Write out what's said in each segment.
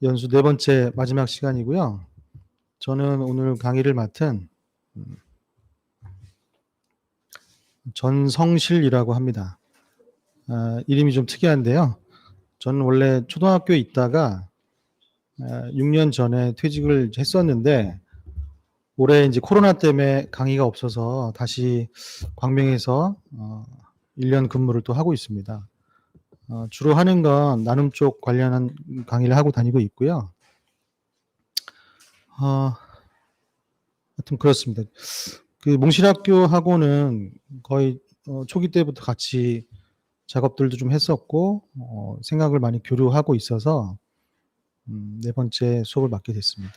연수 네 번째 마지막 시간이고요. 저는 오늘 강의를 맡은 전성실이라고 합니다. 이름이 좀 특이한데요. 저는 원래 초등학교에 있다가 6년 전에 퇴직을 했었는데 올해 이제 코로나 때문에 강의가 없어서 다시 광명에서 1년 근무를 또 하고 있습니다. 주로 하는 건 나눔 쪽 관련한 강의를 하고 다니고 있고요. 하여튼 그렇습니다. 그 몽실학교하고는 거의 초기 때부터 같이 작업들도 좀 했었고 생각을 많이 교류하고 있어서 네 번째 수업을 맡게 됐습니다.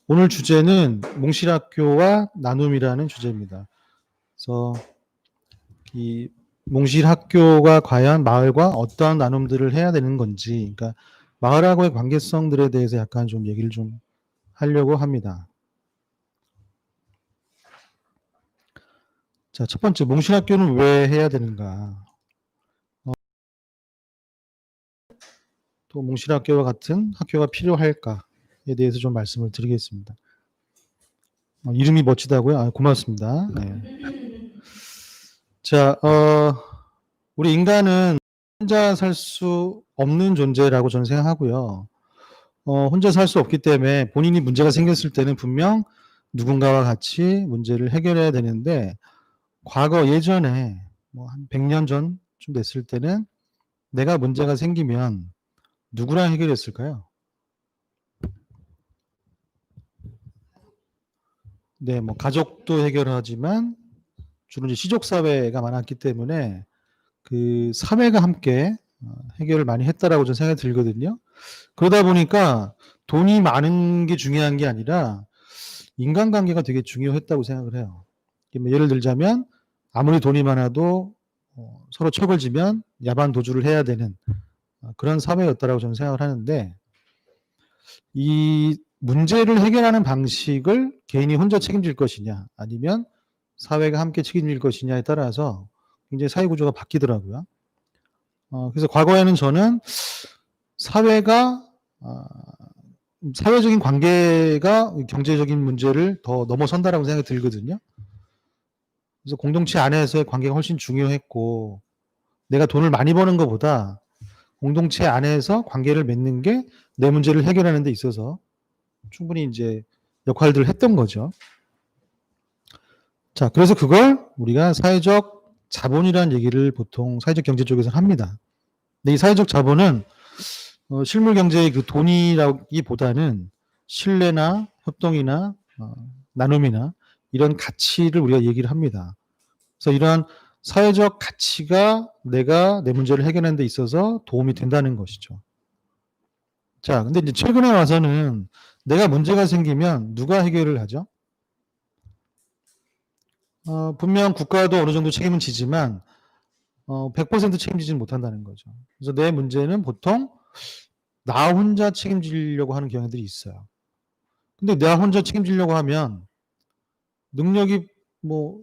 오늘 주제는 몽실학교와 나눔이라는 주제입니다. 그래서 이 몽실학교가 과연 마을과 어떠한 나눔들을 해야 되는 건지, 그러니까 마을하고의 관계성들에 대해서 약간 좀 얘기를 좀 하려고 합니다. 자, 첫 번째, 몽실학교는 왜 해야 되는가? 또 몽실학교와 같은 학교가 필요할까에 대해서 좀 말씀을 드리겠습니다. 이름이 멋지다고요? 고맙습니다. 네. 자, 우리 인간은 혼자 살 수 없는 존재라고 저는 생각하고요. 혼자 살 수 없기 때문에 본인이 문제가 생겼을 때는 분명 누군가와 같이 문제를 해결해야 되는데, 과거 예전에 뭐 한 100년 전쯤 됐을 때는 내가 문제가 생기면 누구랑 해결했을까요? 네, 뭐 가족도 해결하지만 주로 이제 시족 사회가 많았기 때문에 그 사회가 함께 해결을 많이 했다라고 저는 생각이 들거든요. 그러다 보니까 돈이 많은 게 중요한 게 아니라 인간관계가 되게 중요했다고 생각을 해요. 예를 들자면 아무리 돈이 많아도 서로 척을 지면 야반 도주를 해야 되는 그런 사회였다라고 저는 생각을 하는데, 이 문제를 해결하는 방식을 개인이 혼자 책임질 것이냐 아니면 사회가 함께 책임질 것이냐에 따라서 굉장히 사회 구조가 바뀌더라고요. 그래서 과거에는 저는 사회가 사회적인 관계가 경제적인 문제를 더 넘어선다라고 생각이 들거든요. 그래서 공동체 안에서의 관계가 훨씬 중요했고, 내가 돈을 많이 버는 것보다 공동체 안에서 관계를 맺는 게 내 문제를 해결하는 데 있어서 충분히 이제 역할들을 했던 거죠. 자, 그래서 그걸 우리가 사회적 자본이라는 얘기를 보통 사회적 경제 쪽에서 합니다. 근데 이 사회적 자본은 실물 경제의 그 돈이라기보다는 신뢰나 협동이나 나눔이나 이런 가치를 우리가 얘기를 합니다. 그래서 이러한 사회적 가치가 내가 내 문제를 해결하는 데 있어서 도움이 된다는 것이죠. 자, 근데 이제 최근에 와서는 내가 문제가 생기면 누가 해결을 하죠? 분명 국가도 어느 정도 책임은 지지만 100% 책임지지는 못한다는 거죠. 그래서 내 문제는 보통 나 혼자 책임지려고 하는 경향들이 있어요. 근데 나 혼자 책임지려고 하면 능력이 뭐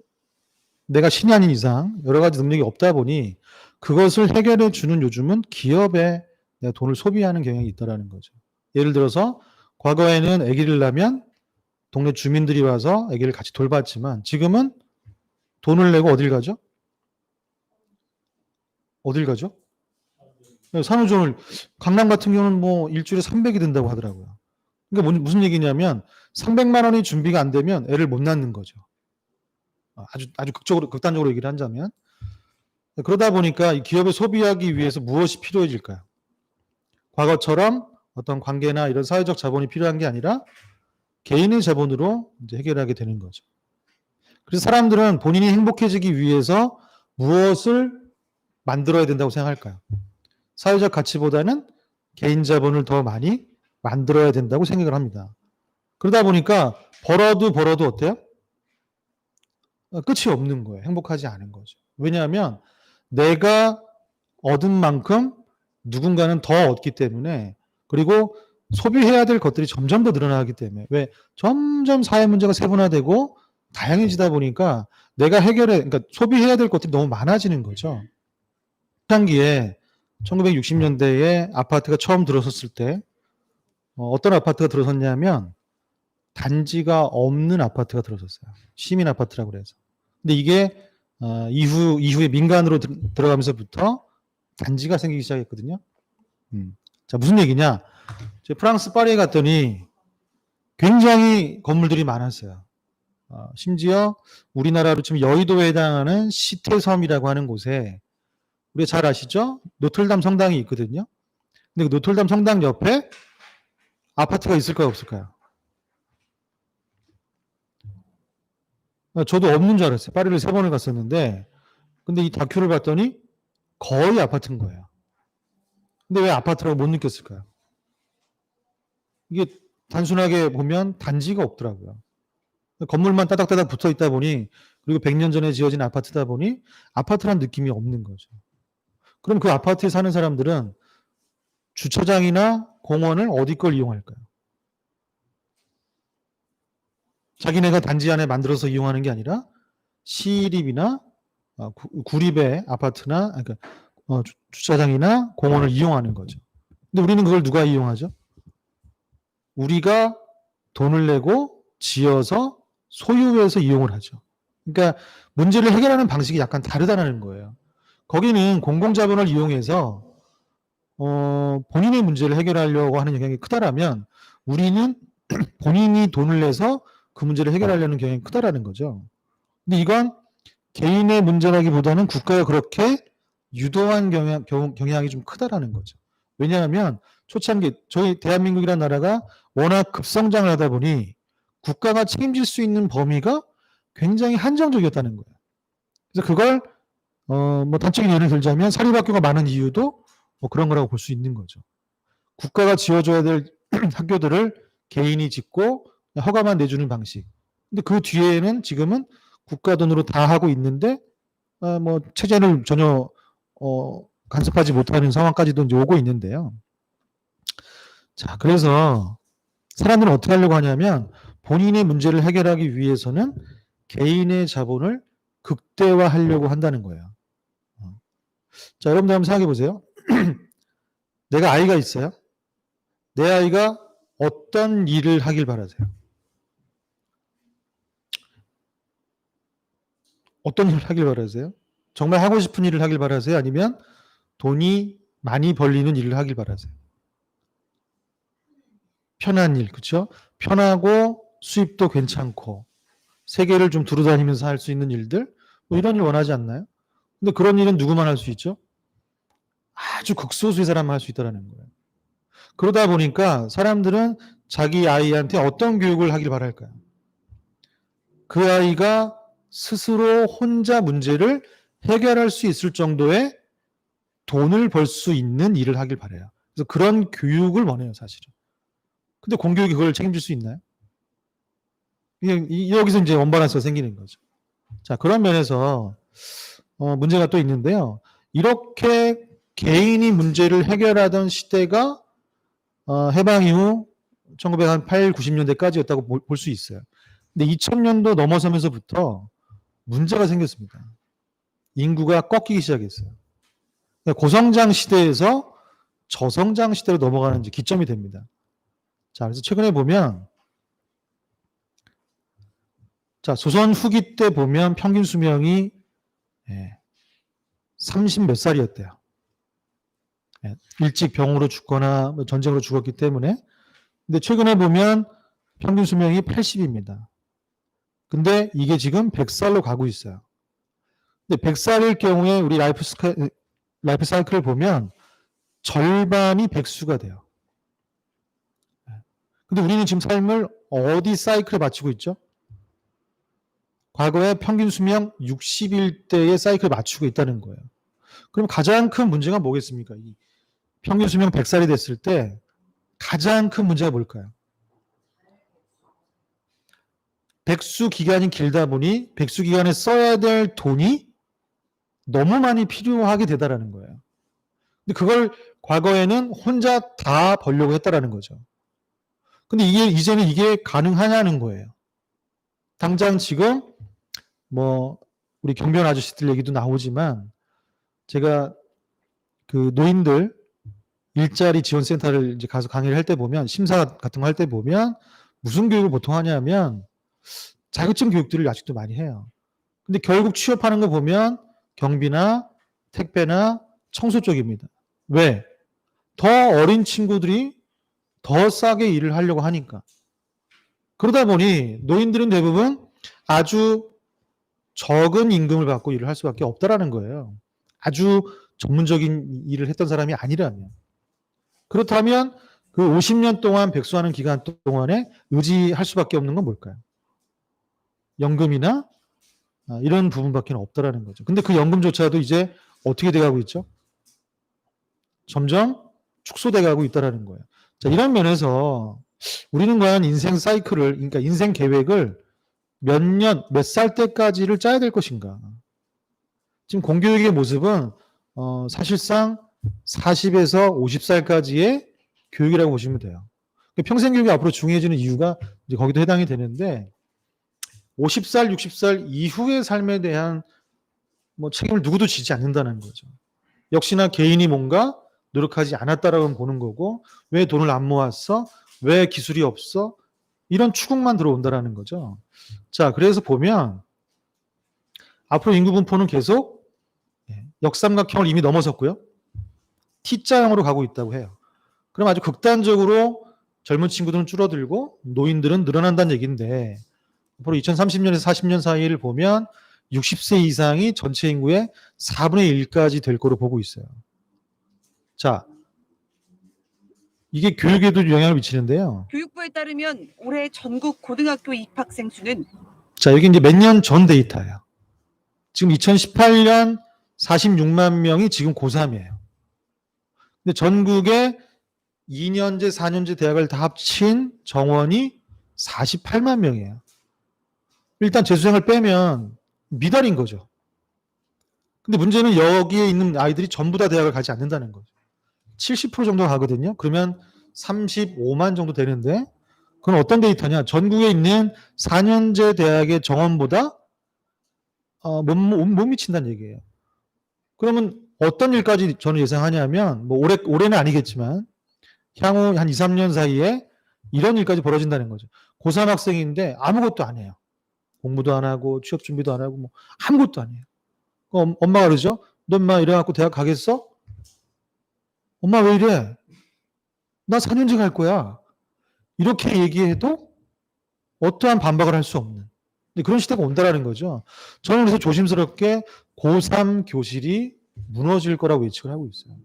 내가 신이 아닌 이상 여러 가지 능력이 없다 보니 그것을 해결해 주는 요즘은 기업에 내가 돈을 소비하는 경향이 있다라는 거죠. 예를 들어서 과거에는 아기를 낳으면 동네 주민들이 와서 아기를 같이 돌봤지만 지금은 돈을 내고 어딜 가죠? 어딜 가죠? 산후조리원, 강남 같은 경우는 뭐 일주일에 300이 든다고 하더라고요. 그러니까 무슨 얘기냐면 300만 원이 준비가 안 되면 애를 못 낳는 거죠. 아주 극단적으로 얘기를 하자면. 그러다 보니까 이 기업에 소비하기 위해서 무엇이 필요해질까요? 과거처럼 어떤 관계나 이런 사회적 자본이 필요한 게 아니라 개인의 자본으로 이제 해결하게 되는 거죠. 그래서 사람들은 본인이 행복해지기 위해서 무엇을 만들어야 된다고 생각할까요? 사회적 가치보다는 개인 자본을 더 많이 만들어야 된다고 생각을 합니다. 그러다 보니까 벌어도 어때요? 끝이 없는 거예요. 행복하지 않은 거죠. 왜냐하면 내가 얻은 만큼 누군가는 더 얻기 때문에, 그리고 소비해야 될 것들이 점점 더 늘어나기 때문에, 왜 점점 사회 문제가 세분화되고 다양해지다 보니까 그러니까 소비해야 될 것들이 너무 많아지는 거죠. 초창기에 1960년대에 아파트가 처음 들어섰을 때 어떤 아파트가 들어섰냐면 단지가 없는 아파트가 들어섰어요. 시민 아파트라고 그래서. 근데 이게 이후에 민간으로 들어가면서부터 단지가 생기기 시작했거든요. 자, 무슨 얘기냐? 제가 프랑스 파리에 갔더니 굉장히 건물들이 많았어요. 심지어 우리나라로 치면 여의도에 해당하는 시태섬이라고 하는 곳에 우리가 잘 아시죠? 노틀담 성당이 있거든요. 근데 그 노틀담 성당 옆에 아파트가 있을까요, 없을까요? 저도 없는 줄 알았어요. 파리를 3번을 갔었는데, 근데 이 다큐를 봤더니 거의 아파트인 거예요. 근데 왜 아파트라고 못 느꼈을까요? 이게 단순하게 보면 단지가 없더라고요. 건물만 따닥따닥 붙어 있다 보니, 그리고 100년 전에 지어진 아파트다 보니 아파트란 느낌이 없는 거죠. 그럼 그 아파트에 사는 사람들은 주차장이나 공원을 어디 걸 이용할까요? 자기네가 단지 안에 만들어서 이용하는 게 아니라 시립이나 구립의 아파트나 그러니까 주차장이나 공원을 이용하는 거죠. 근데 우리는 그걸 누가 이용하죠? 우리가 돈을 내고 지어서 소유해서 이용을 하죠. 그러니까 문제를 해결하는 방식이 약간 다르다는 거예요. 거기는 공공자본을 이용해서 본인의 문제를 해결하려고 하는 경향이 크다라면 우리는 본인이 돈을 내서 그 문제를 해결하려는 경향이 크다라는 거죠. 근데 이건 개인의 문제라기보다는 국가가 그렇게 유도한 경향이 좀 크다라는 거죠. 왜냐하면 초창기 저희 대한민국이라는 나라가 워낙 급성장을 하다 보니 국가가 책임질 수 있는 범위가 굉장히 한정적이었다는 거예요. 그래서 그걸 뭐 단적인 예를 들자면 사립학교가 많은 이유도 뭐 그런 거라고 볼 수 있는 거죠. 국가가 지어줘야 될 학교들을 개인이 짓고 허가만 내주는 방식. 근데 그 뒤에는 지금은 국가 돈으로 다 하고 있는데 뭐 체제를 전혀 간섭하지 못하는 상황까지도 이제 오고 있는데요. 자, 그래서 사람들은 어떻게 하려고 하냐면 본인의 문제를 해결하기 위해서는 개인의 자본을 극대화하려고 한다는 거예요. 자, 여러분들 한번 생각해 보세요. 내가 아이가 있어요. 내 아이가 어떤 일을 하길 바라세요? 어떤 일을 하길 바라세요? 정말 하고 싶은 일을 하길 바라세요? 아니면 돈이 많이 벌리는 일을 하길 바라세요? 편한 일, 그렇죠? 편하고 수입도 괜찮고 세계를 좀 두루다니면서 할 수 있는 일들, 뭐 이런 일 원하지 않나요? 근데 그런 일은 누구만 할 수 있죠? 아주 극소수의 사람만 할 수 있다는 거예요. 그러다 보니까 사람들은 자기 아이한테 어떤 교육을 하길 바랄까요? 그 아이가 스스로 혼자 문제를 해결할 수 있을 정도의 돈을 벌 수 있는 일을 하길 바래요. 그래서 그런 교육을 원해요, 사실은. 근데 공교육이 그걸 책임질 수 있나요? 여기서 이제 언밸런스가 생기는 거죠. 자, 그런 면에서 문제가 또 있는데요. 이렇게 개인이 문제를 해결하던 시대가 해방 이후 1908, 90년대까지였다고 볼 수 있어요. 근데 2000년도 넘어서면서부터 문제가 생겼습니다. 인구가 꺾이기 시작했어요. 고성장 시대에서 저성장 시대로 넘어가는 이제 기점이 됩니다. 자, 그래서 최근에 보면 자, 조선 후기 때 보면 평균 수명이 30 몇 살이었대요. 일찍 병으로 죽거나 전쟁으로 죽었기 때문에. 근데 최근에 보면 평균 수명이 80입니다. 근데 이게 지금 100살로 가고 있어요. 근데 100살일 경우에 우리 라이프 사이클을 보면 절반이 백수가 돼요. 근데 우리는 지금 삶을 어디 사이클에 맞추고 있죠? 과거에 평균 수명 60일 대의 사이클에 맞추고 있다는 거예요. 그럼 가장 큰 문제가 뭐겠습니까? 이 평균 수명 100살이 됐을 때 가장 큰 문제가 뭘까요? 백수 기간이 길다 보니 백수 기간에 써야 될 돈이 너무 많이 필요하게 되다라는 거예요. 근데 그걸 과거에는 혼자 다 벌려고 했다라는 거죠. 근데 이제는 이게 가능하냐는 거예요. 당장 지금 뭐 우리 경비원 아저씨들 얘기도 나오지만 제가 그 노인들 일자리 지원센터를 이제 가서 강의를 할 때 보면, 심사 같은 거 할 때 보면, 무슨 교육을 보통 하냐면, 자격증 교육들을 아직도 많이 해요. 근데 결국 취업하는 거 보면, 경비나 택배나 청소 쪽입니다. 왜? 더 어린 친구들이 더 싸게 일을 하려고 하니까. 그러다 보니 노인들은 대부분 아주 적은 임금을 받고 일을 할 수밖에 없다라는 거예요. 아주 전문적인 일을 했던 사람이 아니라면. 그렇다면 그 50년 동안 백수하는 기간 동안에 의지할 수밖에 없는 건 뭘까요? 연금이나 이런 부분밖에 없다라는 거죠. 근데 그 연금조차도 이제 어떻게 돼가고 있죠? 점점 축소돼가고 있다라는 거예요. 자, 이런 면에서 우리는 과연 인생 사이클을, 그러니까 인생 계획을 몇 년, 몇 살 때까지를 짜야 될 것인가? 지금 공교육의 모습은 사실상 40에서 50살까지의 교육이라고 보시면 돼요. 평생 교육이 앞으로 중요해지는 이유가 이제 거기도 해당이 되는데 50살, 60살 이후의 삶에 대한 뭐 책임을 누구도 지지 않는다는 거죠. 역시나 개인이 뭔가 노력하지 않았다라고 보는 거고 왜 돈을 안 모았어? 왜 기술이 없어? 이런 추궁만 들어온다라는 거죠. 자, 그래서 보면 앞으로 인구 분포는 계속 역삼각형을 이미 넘어섰고요. T자형으로 가고 있다고 해요. 그럼 아주 극단적으로 젊은 친구들은 줄어들고 노인들은 늘어난다는 얘기인데 앞으로 2030년에서 40년 사이를 보면 60세 이상이 전체 인구의 4분의 1까지 될 거로 보고 있어요. 자, 이게 교육에도 영향을 미치는데요. 교육부에 따르면 올해 전국 고등학교 입학생 수는 자, 여기 이제 몇 년 전 데이터예요. 지금 2018년 46만 명이 지금 고3이에요. 근데 전국에 2년제, 4년제 대학을 다 합친 정원이 48만 명이에요. 일단 재수생을 빼면 미달인 거죠. 근데 문제는 여기에 있는 아이들이 전부 다 대학을 가지 않는다는 거죠. 70% 정도 가거든요. 그러면 35만 정도 되는데 그건 어떤 데이터냐? 전국에 있는 4년제 대학의 정원보다 못 미친다는 얘기예요. 그러면 어떤 일까지 저는 예상하냐면 뭐 올해는 아니겠지만 향후 한 2, 3년 사이에 이런 일까지 벌어진다는 거죠. 고3 학생인데 아무것도 안 해요. 공부도 안 하고 취업 준비도 안 하고 뭐 아무것도 안 해요. 엄마가 그러죠. 너 엄마 이래갖고 대학 가겠어? 엄마 왜 이래? 나 4년제 갈 거야. 이렇게 얘기해도 어떠한 반박을 할 수 없는 그런 시대가 온다라는 거죠. 저는 그래서 조심스럽게 고3 교실이 무너질 거라고 예측을 하고 있어요.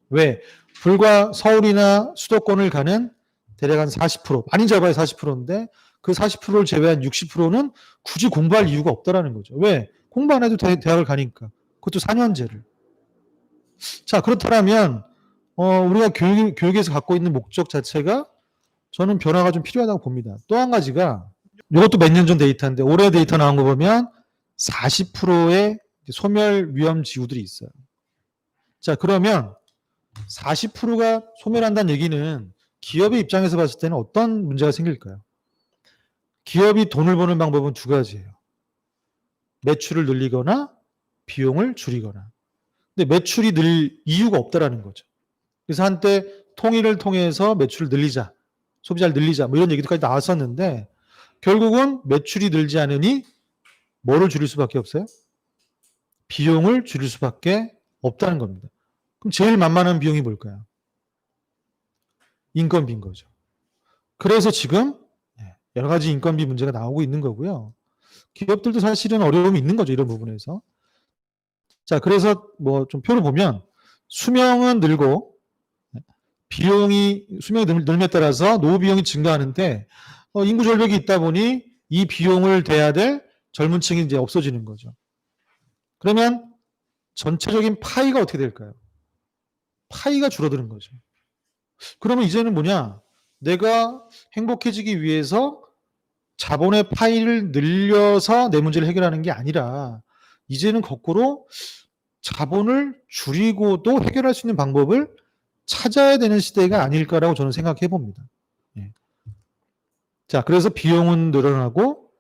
왜? 불과 서울이나 수도권을 가는 대략 한 40%, 많이 잡아야 40%인데 그 40%를 제외한 60%는 굳이 공부할 이유가 없다라는 거죠. 왜? 공부 안 해도 대학을 가니까. 그것도 4년제를. 자, 그렇다면 우리가 교육에서 갖고 있는 목적 자체가 저는 변화가 좀 필요하다고 봅니다. 또 한 가지가 이것도 몇 년 전 데이터인데 올해 데이터 나온 거 보면 40%의 소멸 위험 지구들이 있어요. 자, 그러면 40%가 소멸한다는 얘기는 기업의 입장에서 봤을 때는 어떤 문제가 생길까요? 기업이 돈을 버는 방법은 두 가지예요. 매출을 늘리거나 비용을 줄이거나. 근데 매출이 늘 이유가 없다라는 거죠. 그래서 한때 통일을 통해서 매출을 늘리자, 소비자를 늘리자 뭐 이런 얘기도까지 나왔었는데 결국은 매출이 늘지 않으니 뭐를 줄일 수밖에 없어요? 비용을 줄일 수밖에 없다는 겁니다. 그럼 제일 만만한 비용이 뭘까요? 인건비인 거죠. 그래서 지금 여러 가지 인건비 문제가 나오고 있는 거고요. 기업들도 사실은 어려움이 있는 거죠. 이런 부분에서. 자, 그래서 뭐 좀 표를 보면 수명은 늘고 수명이 늘에 따라서 노후 비용이 증가하는데 인구 절벽이 있다 보니 이 비용을 대야 될 젊은 층이 이제 없어지는 거죠. 그러면 전체적인 파이가 어떻게 될까요? 파이가 줄어드는 거죠. 그러면 이제는 뭐냐? 내가 행복해지기 위해서 자본의 파이를 늘려서 내 문제를 해결하는 게 아니라 이제는 거꾸로 자본을 줄이고도 해결할 수 있는 방법을 찾아야 되는 시대가 아닐까라고 저는 생각해 봅니다. 예. 자, 그래서 비용은 늘어나고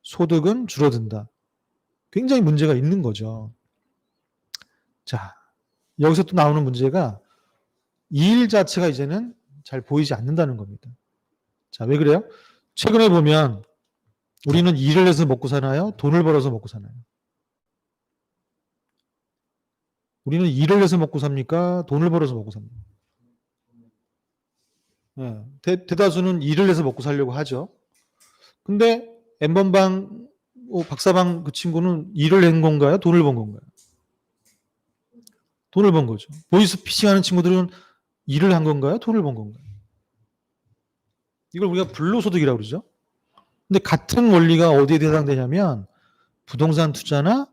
소득은 줄어든다. 굉장히 문제가 있는 거죠. 자, 여기서 또 나오는 문제가 이 일 자체가 이제는 잘 보이지 않는다는 겁니다. 자, 왜 그래요? 최근에 보면 우리는 일을 해서 먹고 사나요? 돈을 벌어서 먹고 사나요? 우리는 일을 해서 먹고 삽니까? 돈을 벌어서 먹고 삽니까? 예, 대다수는 일을 해서 먹고 살려고 하죠. 근데 N번방, 박사방 그 친구는 일을 한 건가요? 돈을 번 건가요? 돈을 번 거죠. 보이스피싱 하는 친구들은 일을 한 건가요? 돈을 번 건가요? 이걸 우리가 불로소득이라고 그러죠. 근데 같은 원리가 어디에 해당되냐면 부동산 투자나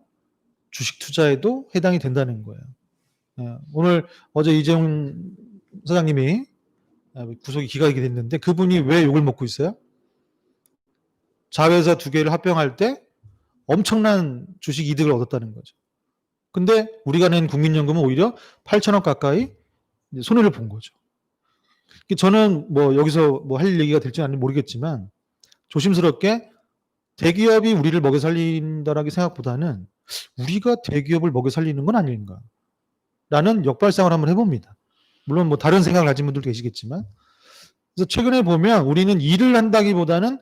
주식 투자에도 해당이 된다는 거예요. 오늘 어제 이재용 사장님이 구속이 기각이 됐는데 그분이 왜 욕을 먹고 있어요? 자회사 2개를 합병할 때 엄청난 주식 이득을 얻었다는 거죠. 근데 우리가 낸 국민연금은 오히려 8천억 가까이 손해를 본 거죠. 저는 뭐 여기서 뭐 할 얘기가 될지 는 모르겠지만 조심스럽게 대기업이 우리를 먹여 살린다라는 생각보다는 우리가 대기업을 먹여 살리는 건 아닌가 라는 역발상을 한번 해봅니다. 물론 뭐 다른 생각을 가진 분들도 계시겠지만 그래서 최근에 보면 우리는 일을 한다기보다는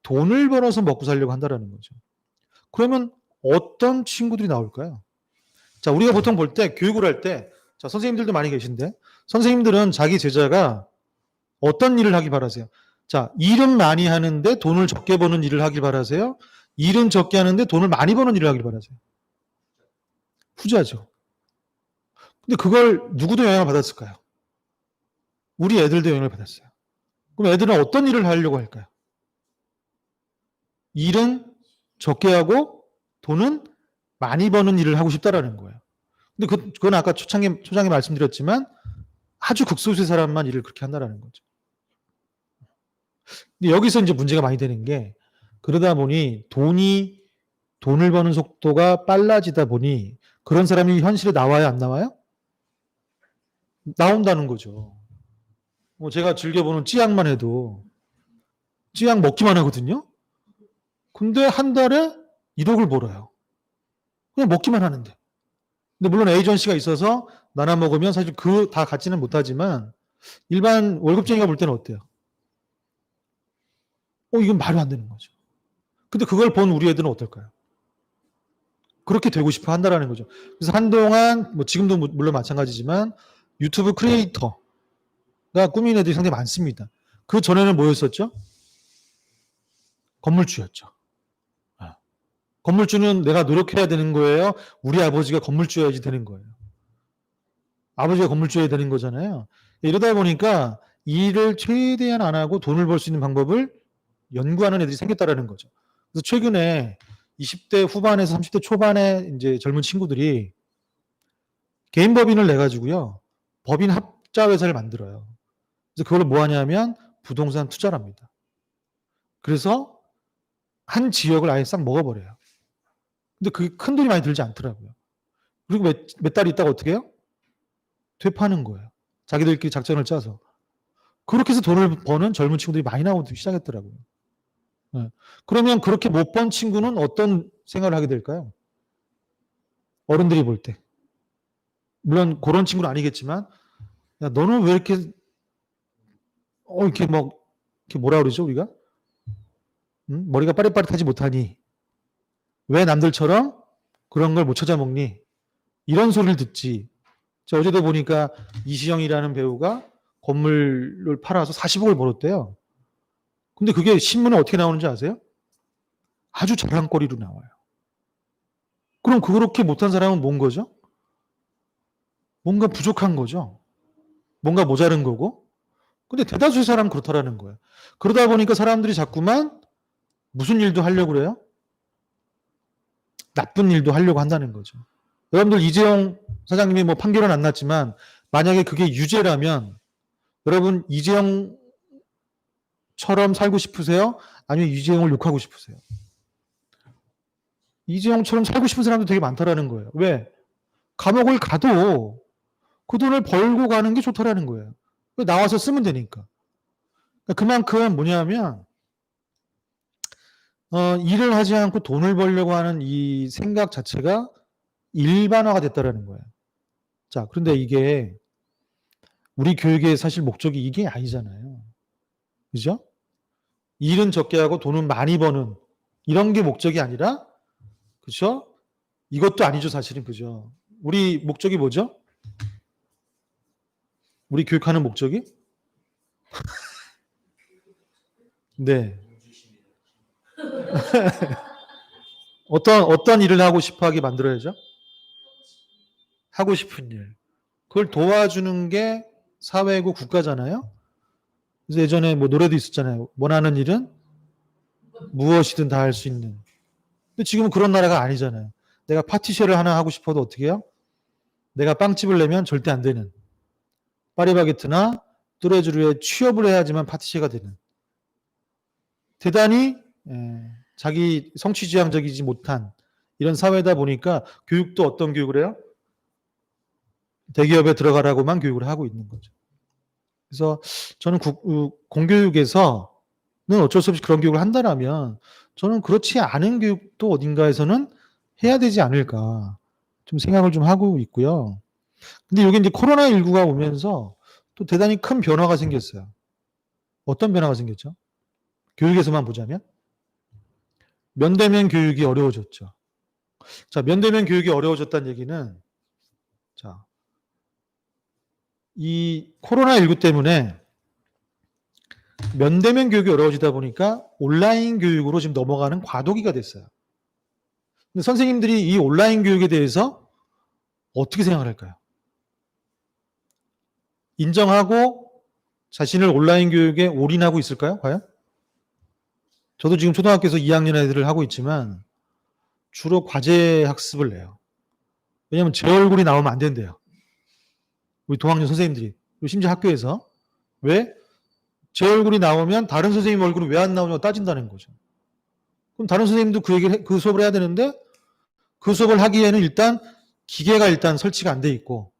돈을 벌어서 먹고 살려고 한다라는 거죠. 그러면 어떤 친구들이 나올까요? 자, 우리가 보통 볼 때 교육을 할 때 자, 선생님들도 많이 계신데 선생님들은 자기 제자가 어떤 일을 하길 바라세요? 자, 일은 많이 하는데 돈을 적게 버는 일을 하길 바라세요? 일은 적게 하는데 돈을 많이 버는 일을 하길 바라세요? 후자죠. 근데 그걸 누구도 영향을 받았을까요? 우리 애들도 영향을 받았어요. 그럼 애들은 어떤 일을 하려고 할까요? 일은 적게 하고 돈은 많이 버는 일을 하고 싶다라는 거예요. 근데 그건 아까 초장에 말씀드렸지만 아주 극소수의 사람만 일을 그렇게 한다라는 거죠. 근데 여기서 이제 문제가 많이 되는 게 그러다 보니 돈을 버는 속도가 빨라지다 보니 그런 사람이 현실에 나와요, 안 나와요? 나온다는 거죠. 뭐 제가 즐겨보는 찌양만 해도 찌양 먹기만 하거든요. 근데 한 달에 1억을 벌어요. 그냥 먹기만 하는데. 근데 물론 에이전시가 있어서 나눠 먹으면 사실 그 다 갖지는 못하지만 일반 월급쟁이가 볼 때는 어때요? 이건 말이 안 되는 거죠. 근데 그걸 본 우리 애들은 어떨까요? 그렇게 되고 싶어 한다라는 거죠. 그래서 한동안 뭐 지금도 물론 마찬가지지만 유튜브 크리에이터가 꾸민 애들이 상당히 많습니다. 그 전에는 뭐였었죠? 건물주였죠. 건물주는 내가 노력해야 되는 거예요. 우리 아버지가 건물주여야지 되는 거예요. 아버지가 건물주여야 되는 거잖아요. 이러다 보니까 일을 최대한 안 하고 돈을 벌 수 있는 방법을 연구하는 애들이 생겼다라는 거죠. 그래서 최근에 20대 후반에서 30대 초반에 이제 젊은 친구들이 개인 법인을 내 가지고요. 법인 합자 회사를 만들어요. 그래서 그걸 뭐 하냐면 부동산 투자랍니다. 그래서 한 지역을 아예 싹 먹어버려요. 근데 그게 큰 돈이 많이 들지 않더라고요. 그리고 몇 달 있다가 어떻게 해요? 되파는 거예요. 자기들끼리 작전을 짜서. 그렇게 해서 돈을 버는 젊은 친구들이 많이 나오기 시작했더라고요. 네. 그러면 그렇게 못 번 친구는 어떤 생각을 하게 될까요? 어른들이 볼 때. 물론 그런 친구는 아니겠지만, 야, 너는 왜 이렇게, 이렇게 이렇게 뭐라 그러죠, 우리가? 머리가 빠릿빠릿하지 못하니? 왜 남들처럼 그런 걸 못 찾아먹니? 이런 소리를 듣지. 어제도 보니까 이시영이라는 배우가 건물을 팔아서 40억을 벌었대요. 근데 그게 신문에 어떻게 나오는지 아세요? 아주 자랑거리로 나와요. 그럼 그렇게 못한 사람은 뭔 거죠? 뭔가 부족한 거죠. 뭔가 모자른 거고. 근데 대다수의 사람은 그렇다라는 거예요. 그러다 보니까 사람들이 자꾸만 무슨 일도 하려고 그래요? 나쁜 일도 하려고 한다는 거죠. 여러분들 이재용 사장님이 뭐 판결은 안 났지만 만약에 그게 유죄라면 여러분 이재용처럼 살고 싶으세요? 아니면 이재용을 욕하고 싶으세요? 이재용처럼 살고 싶은 사람도 되게 많다라는 거예요. 왜? 감옥을 가도 그 돈을 벌고 가는 게 좋다라는 거예요. 나와서 쓰면 되니까. 그만큼 뭐냐면 일을 하지 않고 돈을 벌려고 하는 이 생각 자체가 일반화가 됐다라는 거예요. 자, 그런데 이게 우리 교육의 사실 목적이 이게 아니잖아요. 그죠? 일은 적게 하고 돈은 많이 버는 이런 게 목적이 아니라, 그죠? 이것도 아니죠, 사실은. 그죠? 우리 목적이 뭐죠? 우리 교육하는 목적이? 네. 어떤 일을 하고 싶어 하게 만들어야죠? 하고 싶은 일. 그걸 도와주는 게 사회고 국가잖아요? 그래서 예전에 뭐 노래도 있었잖아요. 원하는 일은 무엇이든 다 할 수 있는. 근데 지금은 그런 나라가 아니잖아요. 내가 파티쉐를 하나 하고 싶어도 어떻게 해요? 내가 빵집을 내면 절대 안 되는. 파리바게트나 뚜레쥬르에 취업을 해야지만 파티쉐가 되는. 대단히 자기 성취지향적이지 못한 이런 사회다 보니까 교육도 어떤 교육을 해요? 대기업에 들어가라고만 교육을 하고 있는 거죠. 그래서 저는 공교육에서는 어쩔 수 없이 그런 교육을 한다라면 저는 그렇지 않은 교육도 어딘가에서는 해야 되지 않을까 좀 생각을 좀 하고 있고요. 근데 이게 이제 코로나19가 오면서 또 대단히 큰 변화가 생겼어요. 어떤 변화가 생겼죠? 교육에서만 보자면 면대면 교육이 어려워졌죠. 자, 면대면 교육이 어려워졌다는 얘기는 자, 이 코로나19 때문에 면대면 교육이 어려워지다 보니까 온라인 교육으로 지금 넘어가는 과도기가 됐어요. 근데 선생님들이 이 온라인 교육에 대해서 어떻게 생각할까요? 인정하고 자신을 온라인 교육에 올인하고 있을까요? 과연? 저도 지금 초등학교에서 2학년 애들을 하고 있지만 주로 과제 학습을 내요. 왜냐하면 제 얼굴이 나오면 안 된대요. 우리 동학년 선생님들이. 심지어 학교에서. 왜? 제 얼굴이 나오면 다른 선생님 얼굴은 왜 안 나오냐고 따진다는 거죠. 그럼 다른 선생님도 그 수업을 해야 되는데 그 수업을 하기에는 일단 기계가 일단 설치가 안 돼 있고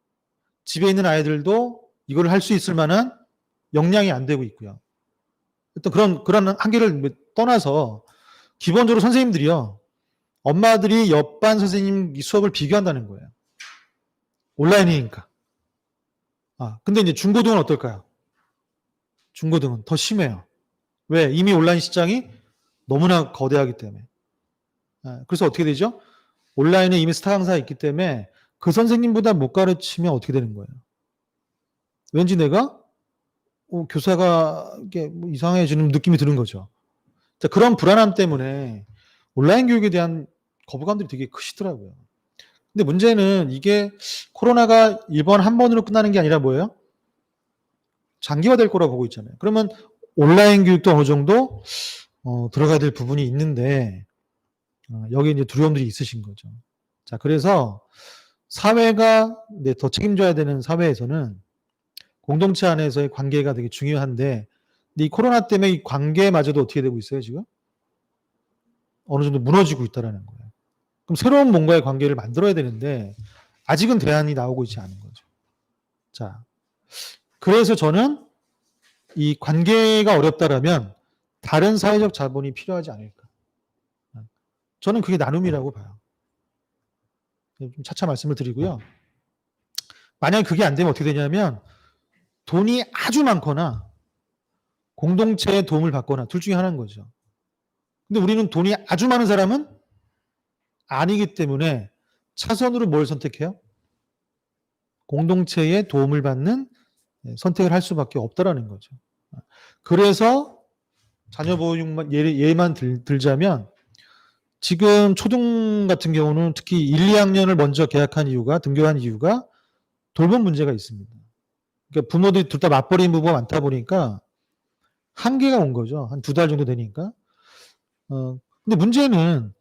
집에 있는 아이들도 이걸 할 수 있을 만한 역량이 안 되고 있고요. 어떤 그런 한계를 떠나서 기본적으로 선생님들이요. 엄마들이 옆반 선생님 수업을 비교한다는 거예요. 온라인이니까. 근데 이제 중고등은 어떨까요? 중고등은 더 심해요. 왜? 이미 온라인 시장이 너무나 거대하기 때문에. 그래서 어떻게 되죠? 온라인에 이미 스타 강사가 있기 때문에 그 선생님보다 못 가르치면 어떻게 되는 거예요? 왠지 내가 교사가 이게 뭐 이상해지는 느낌이 드는 거죠. 자, 그런 불안함 때문에 온라인 교육에 대한 거부감들이 되게 크시더라고요. 근데 문제는 이게 코로나가 이번 한 번으로 끝나는 게 아니라 뭐예요? 장기화될 거라고 보고 있잖아요. 그러면 온라인 교육도 어느 정도 들어가야 될 부분이 있는데 여기 이제 두려움들이 있으신 거죠. 자, 그래서 사회가 더 책임져야 되는 사회에서는 공동체 안에서의 관계가 되게 중요한데, 근데 이 코로나 때문에 이 관계마저도 어떻게 되고 있어요, 지금? 어느 정도 무너지고 있다라는 거예요. 그럼 새로운 뭔가의 관계를 만들어야 되는데, 아직은 대안이 나오고 있지 않은 거죠. 자, 그래서 저는 이 관계가 어렵다라면 다른 사회적 자본이 필요하지 않을까. 저는 그게 나눔이라고 봐요. 좀 차차 말씀을 드리고요. 만약에 그게 안 되면 어떻게 되냐면 돈이 아주 많거나 공동체의 도움을 받거나 둘 중에 하나인 거죠. 근데 우리는 돈이 아주 많은 사람은 아니기 때문에 차선으로 뭘 선택해요? 공동체의 도움을 받는 선택을 할 수밖에 없다라는 거죠. 그래서 자녀 보육만 예만 들자면 지금 초등 같은 경우는 특히 1, 2학년을 먼저 계약한 이유가 등교한 이유가 돌봄 문제가 있습니다. 그러니까 부모들이 둘 다 맞벌이인 부부가 많다 보니까 한계가 온 거죠. 한 2달 정도 되니까. 근데 문제는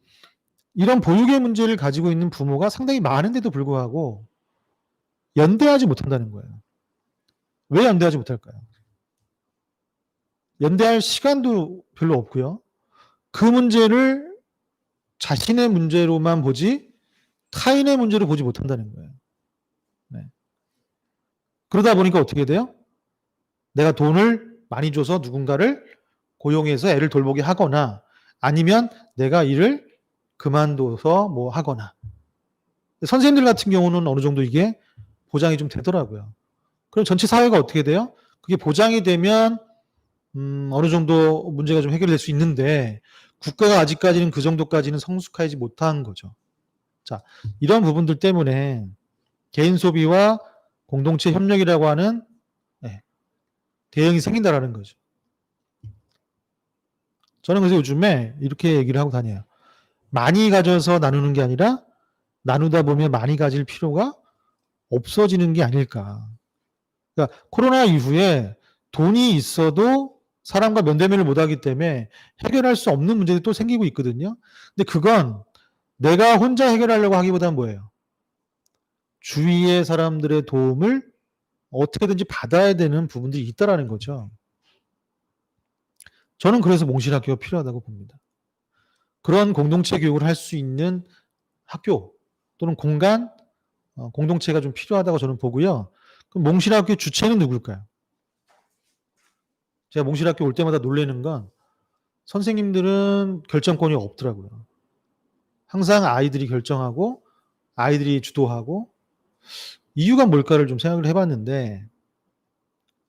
이런 보육의 문제를 가지고 있는 부모가 상당히 많은데도 불구하고 연대하지 못한다는 거예요. 왜 연대하지 못할까요? 연대할 시간도 별로 없고요. 그 문제를 자신의 문제로만 보지 타인의 문제로 보지 못한다는 거예요. 네. 그러다 보니까 어떻게 돼요? 내가 돈을 많이 줘서 누군가를 고용해서 애를 돌보게 하거나 아니면 내가 일을 그만둬서 뭐 하거나. 선생님들 같은 경우는 어느 정도 이게 보장이 좀 되더라고요. 그럼 전체 사회가 어떻게 돼요? 그게 보장이 되면 어느 정도 문제가 좀 해결될 수 있는데 국가가 아직까지는 그 정도까지는 성숙하지 못한 거죠. 자, 이런 부분들 때문에 개인 소비와 공동체 협력이라고 하는 대응이 생긴다라는 거죠. 저는 그래서 요즘에 이렇게 얘기를 하고 다녀요. 많이 가져서 나누는 게 아니라 나누다 보면 많이 가질 필요가 없어지는 게 아닐까. 그러니까 코로나 이후에 돈이 있어도 사람과 면대면을 못하기 때문에 해결할 수 없는 문제들이 또 생기고 있거든요. 근데 그건 내가 혼자 해결하려고 하기보다는 뭐예요? 주위의 사람들의 도움을 어떻게든지 받아야 되는 부분들이 있다라는 거죠. 저는 그래서 몽실학교가 필요하다고 봅니다. 그런 공동체 교육을 할 수 있는 학교 또는 공간, 공동체가 좀 필요하다고 저는 보고요. 그럼 몽실학교 주체는 누굴까요? 제가 몽실학교 올 때마다 놀라는 건 선생님들은 결정권이 없더라고요. 항상 아이들이 결정하고 아이들이 주도하고 이유가 뭘까를 좀 생각을 해봤는데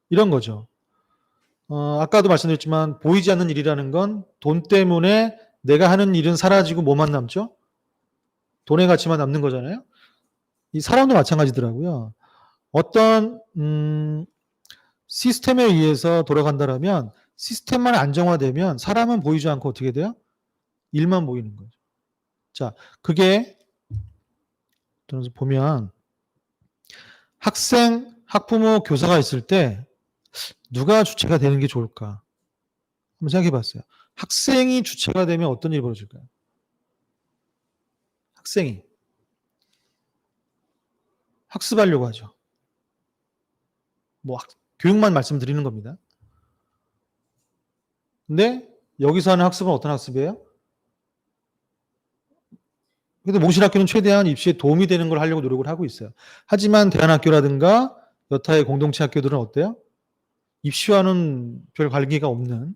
이런 거죠. 아까도 말씀드렸지만 보이지 않는 일이라는 건 돈 때문에 내가 하는 일은 사라지고 뭐만 남죠? 돈의 가치만 남는 거잖아요. 이 사람도 마찬가지더라고요. 어떤 시스템에 의해서 돌아간다라면 시스템만 안정화되면 사람은 보이지 않고 어떻게 돼요? 일만 보이는 거죠. 자, 그게 저는 보면 학생, 학부모, 교사가 있을 때 누가 주체가 되는 게 좋을까? 한번 생각해 봤어요. 학생이 주체가 되면 어떤 일이 벌어질까요? 학생이 학습하려고 하죠. 뭐 교육만 말씀드리는 겁니다. 근데 여기서 하는 학습은 어떤 학습이에요? 근데 몽실학교는 최대한 입시에 도움이 되는 걸 하려고 노력을 하고 있어요. 하지만 대안학교라든가 여타의 공동체 학교들은 어때요? 입시와는 별 관계가 없는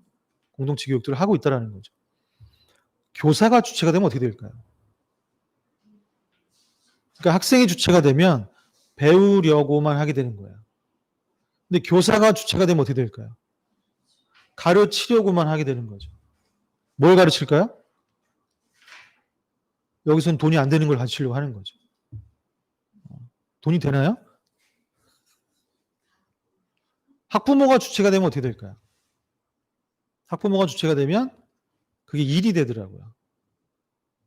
공동체 교육들을 하고 있다는 거죠. 교사가 주체가 되면 어떻게 될까요? 그러니까 학생이 주체가 되면 배우려고만 하게 되는 거예요. 근데 교사가 주체가 되면 어떻게 될까요? 가르치려고만 하게 되는 거죠. 뭘 가르칠까요? 여기서는 돈이 안 되는 걸 가르치려고 하는 거죠. 돈이 되나요? 학부모가 주체가 되면 어떻게 될까요? 학부모가 주체가 되면 그게 일이 되더라고요.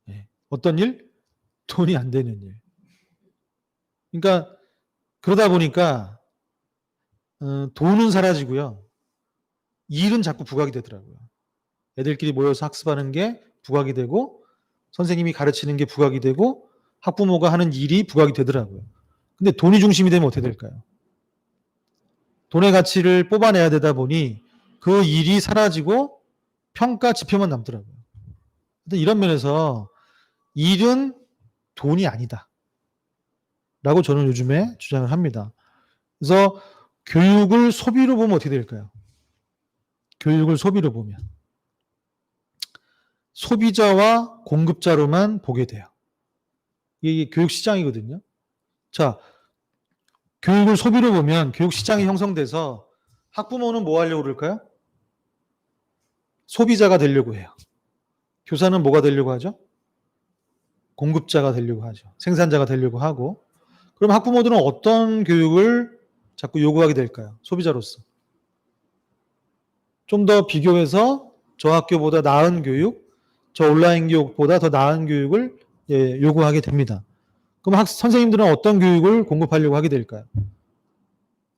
네. 어떤 일? 돈이 안 되는 일. 그러니까 그러다 보니까 돈은 사라지고요. 일은 자꾸 부각이 되더라고요. 애들끼리 모여서 학습하는 게 부각이 되고 선생님이 가르치는 게 부각이 되고 학부모가 하는 일이 부각이 되더라고요. 근데 돈이 중심이 되면 어떻게 될까요? 돈의 가치를 뽑아내야 되다 보니 그 일이 사라지고 평가 지표만 남더라고요. 이런 면에서 일은 돈이 아니다. 라고 저는 요즘에 주장을 합니다. 그래서 교육을 소비로 보면 어떻게 될까요? 교육을 소비로 보면 소비자와 공급자로만 보게 돼요. 이게 교육 시장이거든요. 자, 교육을 소비로 보면 교육 시장이 형성돼서 학부모는 뭐 하려고 그럴까요? 소비자가 되려고 해요. 교사는 뭐가 되려고 하죠? 공급자가 되려고 하죠. 생산자가 되려고 하고. 그럼 학부모들은 어떤 교육을 자꾸 요구하게 될까요? 소비자로서. 좀 더 비교해서 저 학교보다 나은 교육, 저 온라인 교육보다 더 나은 교육을 요구하게 됩니다. 그럼 선생님들은 어떤 교육을 공급하려고 하게 될까요?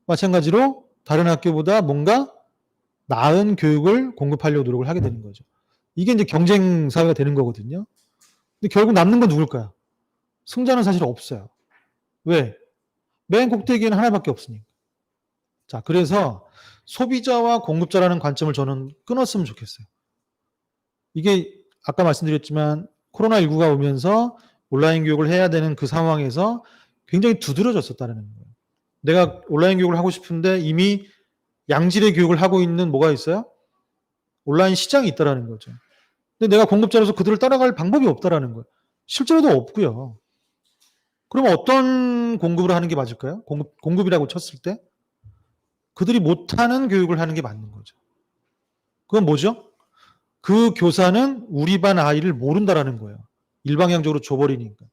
마찬가지로 다른 학교보다 뭔가 나은 교육을 공급하려고 노력을 하게 되는 거죠. 이게 이제 경쟁 사회가 되는 거거든요. 근데 결국 남는 건 누굴까요? 승자는 사실 없어요. 왜? 맨 꼭대기에는 하나밖에 없으니까. 자, 그래서 소비자와 공급자라는 관점을 저는 끊었으면 좋겠어요. 이게 아까 말씀드렸지만 코로나19가 오면서 온라인 교육을 해야 되는 그 상황에서 굉장히 두드러졌었다는 거예요. 내가 온라인 교육을 하고 싶은데 이미 양질의 교육을 하고 있는 뭐가 있어요? 온라인 시장이 있다는 거죠. 근데 내가 공급자로서 그들을 따라갈 방법이 없다는 거예요. 실제로도 없고요. 그럼 어떤 공급을 하는 게 맞을까요? 공급이라고 쳤을 때? 그들이 못하는 교육을 하는 게 맞는 거죠. 그건 뭐죠? 그 교사는 우리 반 아이를 모른다라는 거예요. 일방향적으로 줘버리니까.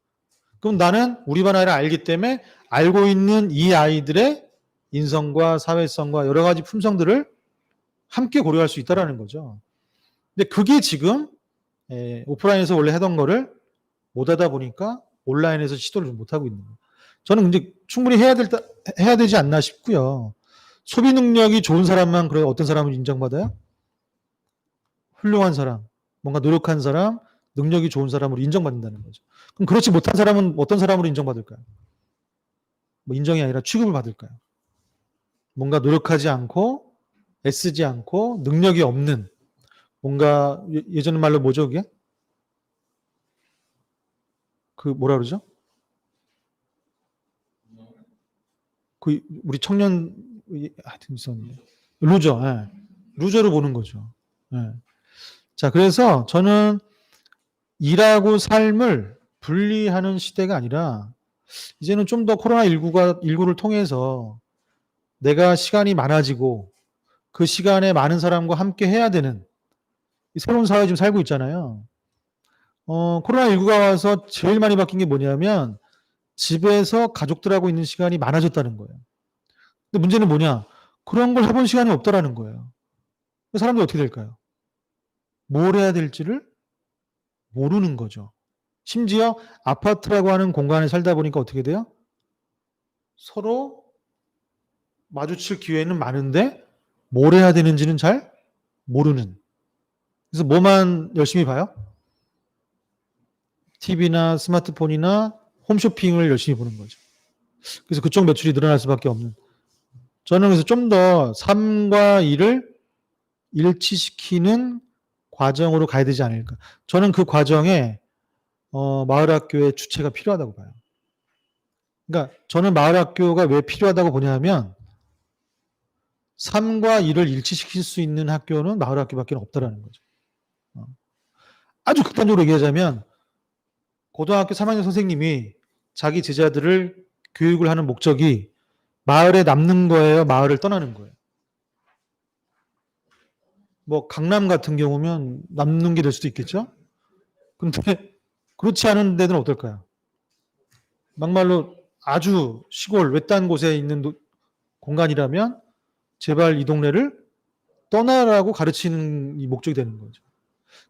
그럼 나는 우리 반 아이를 알기 때문에 알고 있는 이 아이들의 인성과 사회성과 여러 가지 품성들을 함께 고려할 수 있다라는 거죠. 근데 그게 지금 오프라인에서 원래 하던 거를 못 하다 보니까 온라인에서 시도를 좀 못하고 있는 거예요. 저는 근데 충분히 해야 되지 않나 싶고요. 소비 능력이 좋은 사람만 그래 어떤 사람은 인정받아요? 훌륭한 사람, 뭔가 노력한 사람, 능력이 좋은 사람으로 인정받는다는 거죠. 그럼 그렇지 못한 사람은 어떤 사람으로 인정받을까요? 뭐 인정이 아니라 취급을 받을까요? 뭔가 노력하지 않고 애쓰지 않고 능력이 없는 뭔가 예전 말로 뭐죠 그게? 그 뭐라 그러죠? 그 우리 청년 하여튼 있었는데 루저, 예. 루저로 보는 거죠. 예. 자, 그래서 저는 일하고 삶을 분리하는 시대가 아니라 이제는 좀 더 코로나19를 통해서 내가 시간이 많아지고 그 시간에 많은 사람과 함께 해야 되는 새로운 사회에 지금 살고 있잖아요. 코로나19가 와서 제일 많이 바뀐 게 뭐냐면 집에서 가족들하고 있는 시간이 많아졌다는 거예요. 근데 문제는 뭐냐? 그런 걸 해본 시간이 없다라는 거예요. 사람들이 어떻게 될까요? 뭘 해야 될지를 모르는 거죠. 심지어 아파트라고 하는 공간에 살다 보니까 어떻게 돼요? 서로 마주칠 기회는 많은데 뭘 해야 되는지는 잘 모르는. 그래서 뭐만 열심히 봐요? TV나 스마트폰이나 홈쇼핑을 열심히 보는 거죠. 그래서 그쪽 매출이 늘어날 수밖에 없는. 저는 그래서 좀 더 삶과 일을 일치시키는 과정으로 가야 되지 않을까. 저는 그 과정에 마을학교의 주체가 필요하다고 봐요. 그러니까 저는 마을학교가 왜 필요하다고 보냐면 삶과 일을 일치시킬 수 있는 학교는 마을학교밖에 없다라는 거죠. 아주 극단적으로 얘기하자면 고등학교 3학년 선생님이 자기 제자들을 교육을 하는 목적이 마을에 남는 거예요? 마을을 떠나는 거예요? 뭐 강남 같은 경우면 남는 게 될 수도 있겠죠? 근데 그렇지 않은 데는 어떨까요? 막말로 아주 시골 외딴 곳에 있는 공간이라면 제발 이 동네를 떠나라고 가르치는 이 목적이 되는 거죠.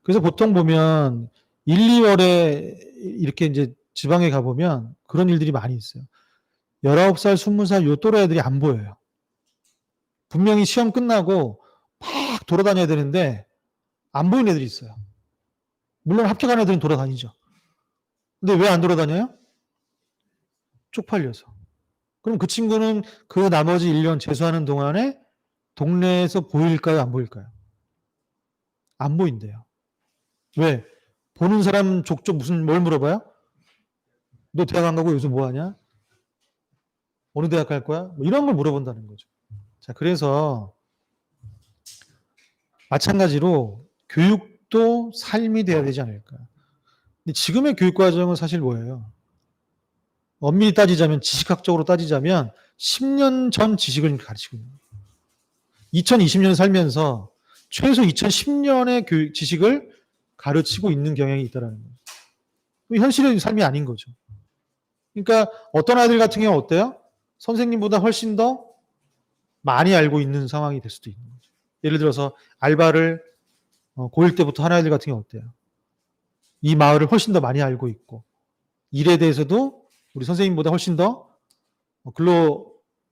그래서 보통 보면 1, 2월에 이렇게 이제 지방에 가보면 그런 일들이 많이 있어요. 19살, 20살 요 또래 애들이 안 보여요. 분명히 시험 끝나고 막 돌아다녀야 되는데 안 보이는 애들이 있어요. 물론 합격한 애들은 돌아다니죠. 근데 왜 안 돌아다녀요? 쪽팔려서. 그럼 그 친구는 그 나머지 1년 재수하는 동안에 동네에서 보일까요? 안 보일까요? 안 보인대요. 왜? 보는 사람 족족 뭘 물어봐요? 너 대학 안 가고 여기서 뭐 하냐? 어느 대학 갈 거야? 뭐 이런 걸 물어본다는 거죠. 자, 그래서 마찬가지로 교육도 삶이 돼야 되지 않을까. 근데 지금의 교육 과정은 사실 뭐예요? 엄밀히 따지자면 지식학적으로 따지자면 10년 전 지식을 가르치고 있는 거예요. 2020년 살면서 최소 2010년의 교육 지식을 가르치고 있는 경향이 있다는 거예요. 현실의 삶이 아닌 거죠. 그러니까 어떤 아이들 같은 경우 어때요? 선생님보다 훨씬 더 많이 알고 있는 상황이 될 수도 있는 거죠. 예를 들어서 알바를 고1 때부터 하는 아이들 같은 경우 어때요? 이 마을을 훨씬 더 많이 알고 있고 일에 대해서도 우리 선생님보다 훨씬 더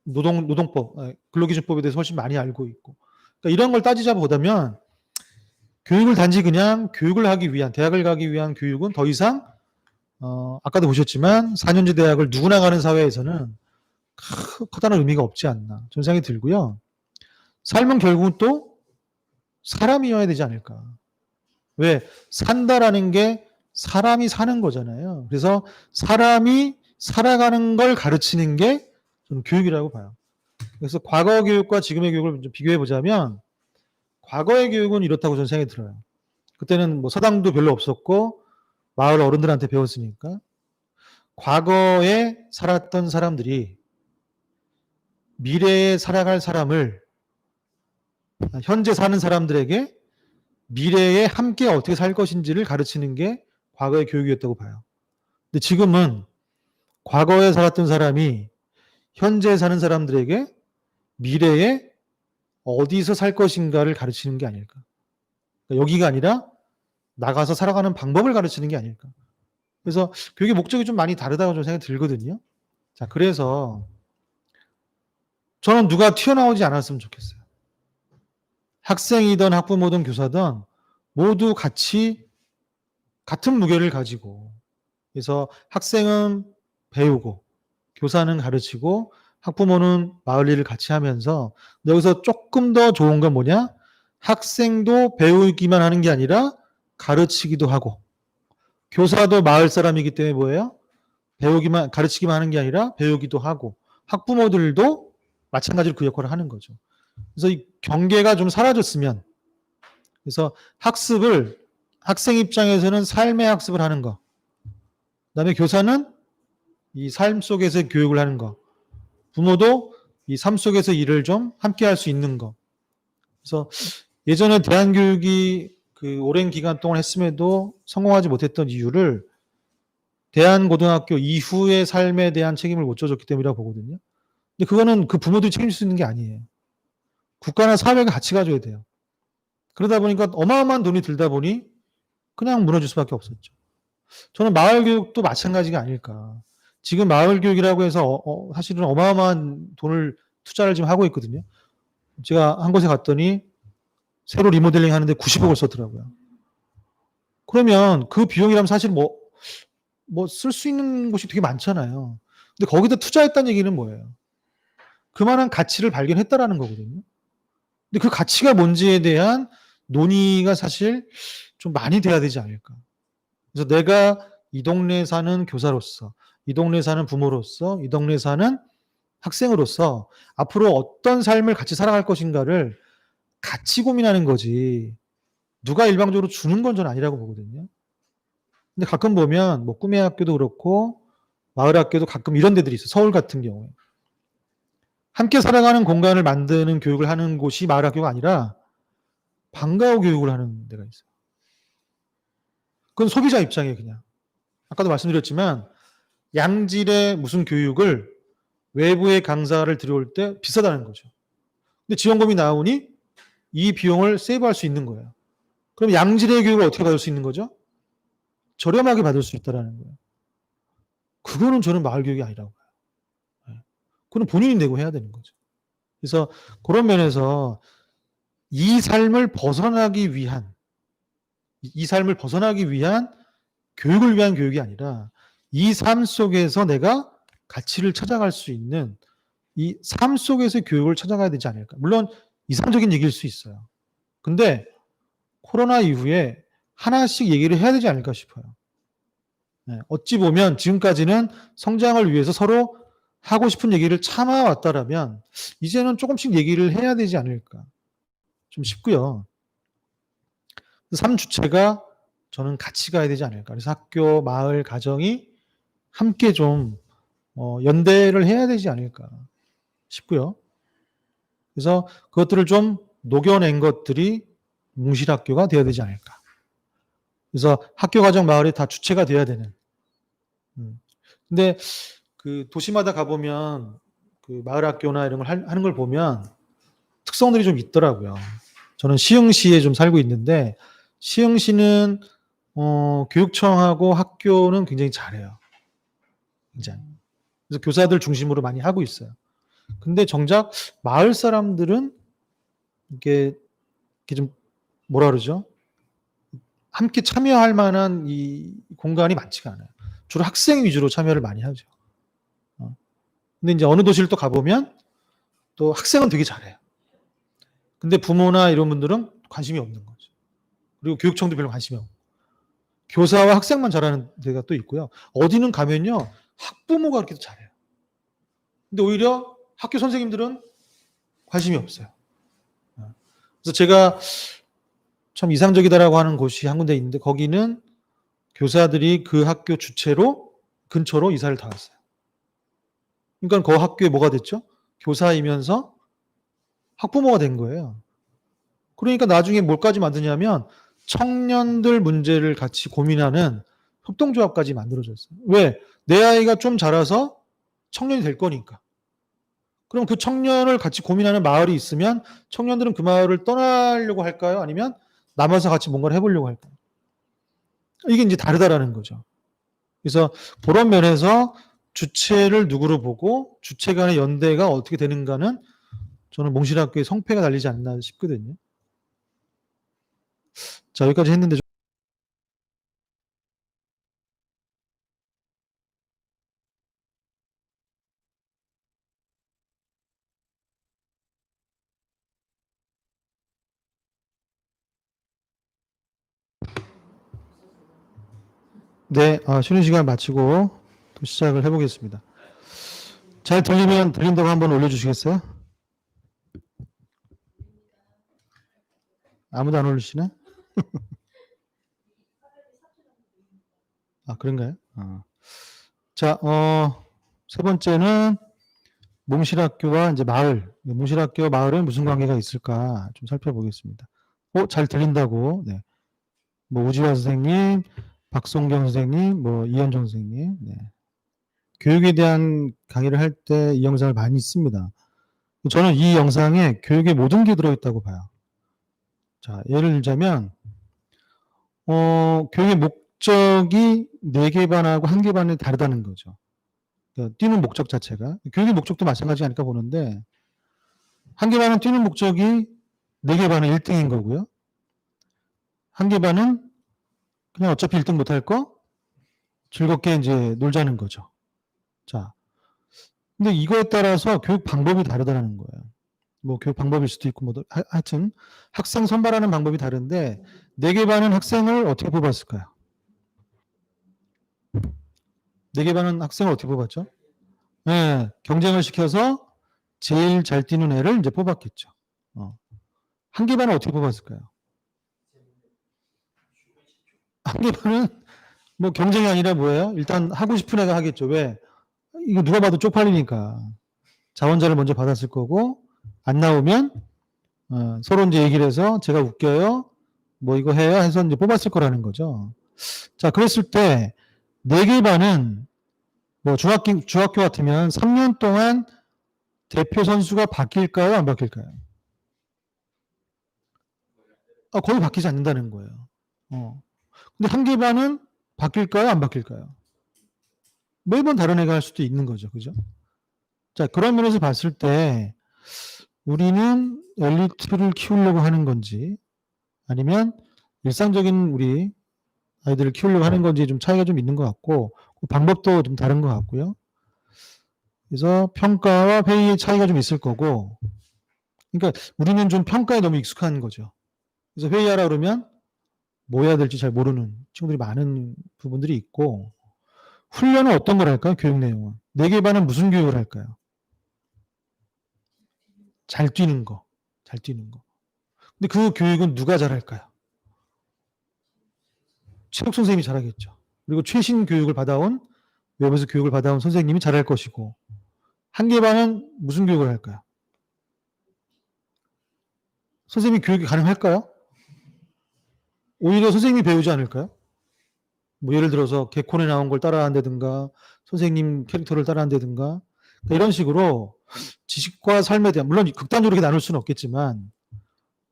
노동법, 근로기준법에 대해서 훨씬 많이 알고 있고 그러니까 이런 걸 따지자 보다면 교육을 단지 그냥 교육을 하기 위한 대학을 가기 위한 교육은 더 이상 아까도 보셨지만 4년제 대학을 누구나 가는 사회에서는 커다란 의미가 없지 않나 저는 생각이 들고요. 삶은 결국은 또 사람이어야 되지 않을까. 왜? 산다라는 게 사람이 사는 거잖아요. 그래서 사람이 살아가는 걸 가르치는 게 저는 교육이라고 봐요. 그래서 과거 교육과 지금의 교육을 좀 비교해 보자면 과거의 교육은 이렇다고 저는 생각이 들어요. 그때는 뭐 서당도 별로 없었고 마을 어른들한테 배웠으니까 과거에 살았던 사람들이 미래에 살아갈 사람을 현재 사는 사람들에게 미래에 함께 어떻게 살 것인지를 가르치는 게 과거의 교육이었다고 봐요. 근데 지금은 과거에 살았던 사람이 현재 사는 사람들에게 미래에 어디서 살 것인가를 가르치는 게 아닐까. 그러니까 여기가 아니라 나가서 살아가는 방법을 가르치는 게 아닐까. 그래서 교육의 목적이 좀 많이 다르다고 좀 생각이 들거든요. 자, 그래서 저는 누가 튀어나오지 않았으면 좋겠어요. 학생이든 학부모든 교사든 모두 같이 같은 무게를 가지고, 그래서 학생은 배우고 교사는 가르치고 학부모는 마을 일을 같이 하면서, 여기서 조금 더 좋은 건 뭐냐? 학생도 배우기만 하는 게 아니라 가르치기도 하고, 교사도 마을 사람이기 때문에 뭐예요? 가르치기만 하는 게 아니라 배우기도 하고, 학부모들도 마찬가지로 그 역할을 하는 거죠. 그래서 이 경계가 좀 사라졌으면, 그래서 학습을 학생 입장에서는 삶의 학습을 하는 거, 그다음에 교사는 이 삶 속에서 교육을 하는 거, 부모도 이 삶 속에서 일을 좀 함께 할 수 있는 거. 그래서 예전에 대한교육이 그 오랜 기간 동안 했음에도 성공하지 못했던 이유를 대한고등학교 이후의 삶에 대한 책임을 못 져줬기 때문이라고 보거든요. 근데 그거는 그 부모들이 책임질 수 있는 게 아니에요. 국가나 사회가 같이 가져야 돼요. 그러다 보니까 어마어마한 돈이 들다 보니 그냥 무너질 수밖에 없었죠. 저는 마을 교육도 마찬가지가 아닐까. 지금 마을 교육이라고 해서 사실은 어마어마한 돈을 투자를 지금 하고 있거든요. 제가 한 곳에 갔더니 새로 리모델링 하는데 90억을 썼더라고요. 그러면 그 비용이라면 사실 쓸 수 있는 곳이 되게 많잖아요. 근데 거기다 투자했다는 얘기는 뭐예요? 그만한 가치를 발견했다라는 거거든요. 근데 그 가치가 뭔지에 대한 논의가 사실 좀 많이 돼야 되지 않을까. 그래서 내가 이 동네에 사는 교사로서, 이 동네에 사는 부모로서, 이 동네에 사는 학생으로서 앞으로 어떤 삶을 같이 살아갈 것인가를 같이 고민하는 거지, 누가 일방적으로 주는 건 저는 아니라고 보거든요. 근데 가끔 보면 뭐 꿈의 학교도 그렇고 마을 학교도 가끔 이런 데들이 있어요. 서울 같은 경우에 함께 살아가는 공간을 만드는 교육을 하는 곳이 마을 학교가 아니라 방과후 교육을 하는 데가 있어요. 그건 소비자 입장이에요. 그냥 아까도 말씀드렸지만 양질의 무슨 교육을 외부의 강사를 들여올 때 비싸다는 거죠. 근데 지원금이 나오니 이 비용을 세이브할 수 있는 거예요. 그럼 양질의 교육을 어떻게 받을 수 있는 거죠? 저렴하게 받을 수 있다는 거예요. 그거는 저는 마을 교육이 아니라고 봐요. 그건 본인이 내고 해야 되는 거죠. 그래서 그런 면에서 이 삶을 벗어나기 위한 교육을 위한 교육이 아니라 이 삶 속에서 내가 가치를 찾아갈 수 있는 이 삶 속에서 교육을 찾아가야 되지 않을까. 물론 이상적인 얘기일 수 있어요. 근데 코로나 이후에 하나씩 얘기를 해야 되지 않을까 싶어요. 어찌 보면 지금까지는 성장을 위해서 서로 하고 싶은 얘기를 참아왔다라면 이제는 조금씩 얘기를 해야 되지 않을까 좀 싶고요. 삶 주체가 저는 같이 가야 되지 않을까. 그래서 학교, 마을, 가정이 함께 좀 연대를 해야 되지 않을까 싶고요. 그래서 그것들을 좀 녹여낸 것들이 뭉실학교가 되어야 되지 않을까. 그래서 학교, 가정, 마을이 다 주체가 돼야 되는. 근데 그 도시마다 가보면 그 마을 학교나 이런 걸 하는 걸 보면 특성들이 좀 있더라고요. 저는 시흥시에 좀 살고 있는데 시흥시는 교육청하고 학교는 굉장히 잘해요. 굉장히. 그래서 교사들 중심으로 많이 하고 있어요. 근데 정작 마을 사람들은 이게 좀 뭐라 그러죠? 함께 참여할 만한 이 공간이 많지가 않아요. 주로 학생 위주로 참여를 많이 하죠. 근데 이제 어느 도시를 또 가보면 또 학생은 되게 잘해요. 근데 부모나 이런 분들은 관심이 없는 거죠. 그리고 교육청도 별로 관심이 없고. 교사와 학생만 잘하는 데가 또 있고요. 어디는 가면요, 학부모가 그렇게 잘해요. 근데 오히려 학교 선생님들은 관심이 없어요. 그래서 제가 참 이상적이다라고 하는 곳이 한 군데 있는데 거기는 교사들이 그 학교 주체로 근처로 이사를 다 왔어요. 그러니까 그 학교에 뭐가 됐죠? 교사이면서 학부모가 된 거예요. 그러니까 나중에 뭘까지 만드냐면 청년들 문제를 같이 고민하는 협동조합까지 만들어졌어요. 왜? 내 아이가 좀 자라서 청년이 될 거니까. 그럼 그 청년을 같이 고민하는 마을이 있으면 청년들은 그 마을을 떠나려고 할까요? 아니면 남아서 같이 뭔가를 해보려고 할까요? 이게 이제 다르다라는 거죠. 그래서 그런 면에서 주체를 누구로 보고 주체 간의 연대가 어떻게 되는가는 저는 몽실학교의 성패가 달리지 않나 싶거든요. 자, 여기까지 했는데 네, 쉬는 시간 마치고 또 시작을 해보겠습니다. 잘 들리면 들린다고 한번 올려주시겠어요? 아무도 안 올리시네? 그런가요? 자, 세 번째는 몽실학교와 이제 마을, 몽실학교와 마을은 무슨 관계가 있을까 좀 살펴보겠습니다. 잘 들린다고. 네. 뭐 우지화 선생님, 박송경 선생님, 뭐 이현정 선생님. 네. 교육에 대한 강의를 할 때 이 영상을 많이 씁니다. 저는 이 영상에 교육의 모든 게 들어있다고 봐요. 자, 예를 들자면 교육의 목적이 4개 반하고 1개 반이 다르다는 거죠. 그러니까 뛰는 목적 자체가. 교육의 목적도 마찬가지 아닐까 보는데 1개 반은 뛰는 목적이 4개 반은 1등인 거고요. 1개 반은 그냥 어차피 1등 못할 거 즐겁게 이제 놀자는 거죠. 자, 근데 이거에 따라서 교육 방법이 다르다는 거예요. 뭐 교육 방법일 수도 있고 뭐 하여튼 학생 선발하는 방법이 다른데 4개 반은 학생을 어떻게 뽑았을까요? 4개 반은 학생을 어떻게 뽑았죠? 네, 경쟁을 시켜서 제일 잘 뛰는 애를 이제 뽑았겠죠. 1개 반은 어떻게 뽑았을까요? 1개 반은 뭐 경쟁이 아니라 뭐예요? 일단 하고 싶은 애가 하겠죠. 왜? 이거 누가 봐도 쪽팔리니까. 자원자를 먼저 받았을 거고 안 나오면 서로 이제 얘기를 해서 제가 웃겨요. 뭐 이거 해요 해서 이제 뽑았을 거라는 거죠. 자, 그랬을 때 4개 반은 뭐 중학교 같으면 3년 동안 대표 선수가 바뀔까요? 안 바뀔까요? 거의 바뀌지 않는다는 거예요. 근데 1개 반은 바뀔까요? 안 바뀔까요? 매번 다른 애가 할 수도 있는 거죠. 그죠? 자, 그런 면에서 봤을 때 우리는 엘리트를 키우려고 하는 건지 아니면 일상적인 우리 아이들을 키우려고 하는 건지 좀 차이가 좀 있는 것 같고 방법도 좀 다른 것 같고요. 그래서 평가와 회의의 차이가 좀 있을 거고 그러니까 우리는 좀 평가에 너무 익숙한 거죠. 그래서 회의하라 그러면 뭐 해야 될지 잘 모르는 친구들이 많은 부분들이 있고 훈련은 어떤 걸 할까요? 교육 내용은. 4개 반은 무슨 교육을 할까요? 잘 뛰는 거. 잘 뛰는 거. 근데 그 교육은 누가 잘할까요? 체육 선생님이 잘하겠죠. 그리고 최신 교육을 받아온 외부에서 교육을 받아온 선생님이 잘할 것이고 1개 반은 무슨 교육을 할까요? 선생님이 교육이 가능할까요? 오히려 선생님이 배우지 않을까요? 뭐 예를 들어서 개콘에 나온 걸 따라한다든가 선생님 캐릭터를 따라한다든가 그러니까 이런 식으로 지식과 삶에 대한 물론 극단적으로 이렇게 나눌 수는 없겠지만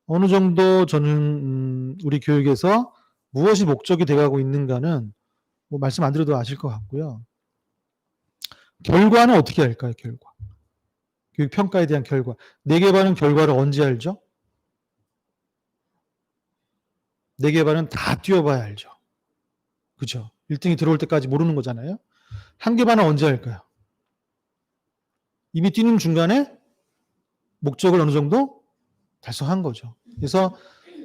어느 정도 저는 우리 교육에서 무엇이 목적이 돼가고 있는가는 뭐 말씀 안 드려도 아실 것 같고요. 결과는 어떻게 할까요? 결과. 교육 평가에 대한 결과. 4개 반은 결과를 언제 알죠? 4개 반은 다 뛰어봐야 알죠. 그죠? 1등이 들어올 때까지 모르는 거잖아요. 1개 반은 언제 할까요? 이미 뛰는 중간에 목적을 어느 정도 달성한 거죠. 그래서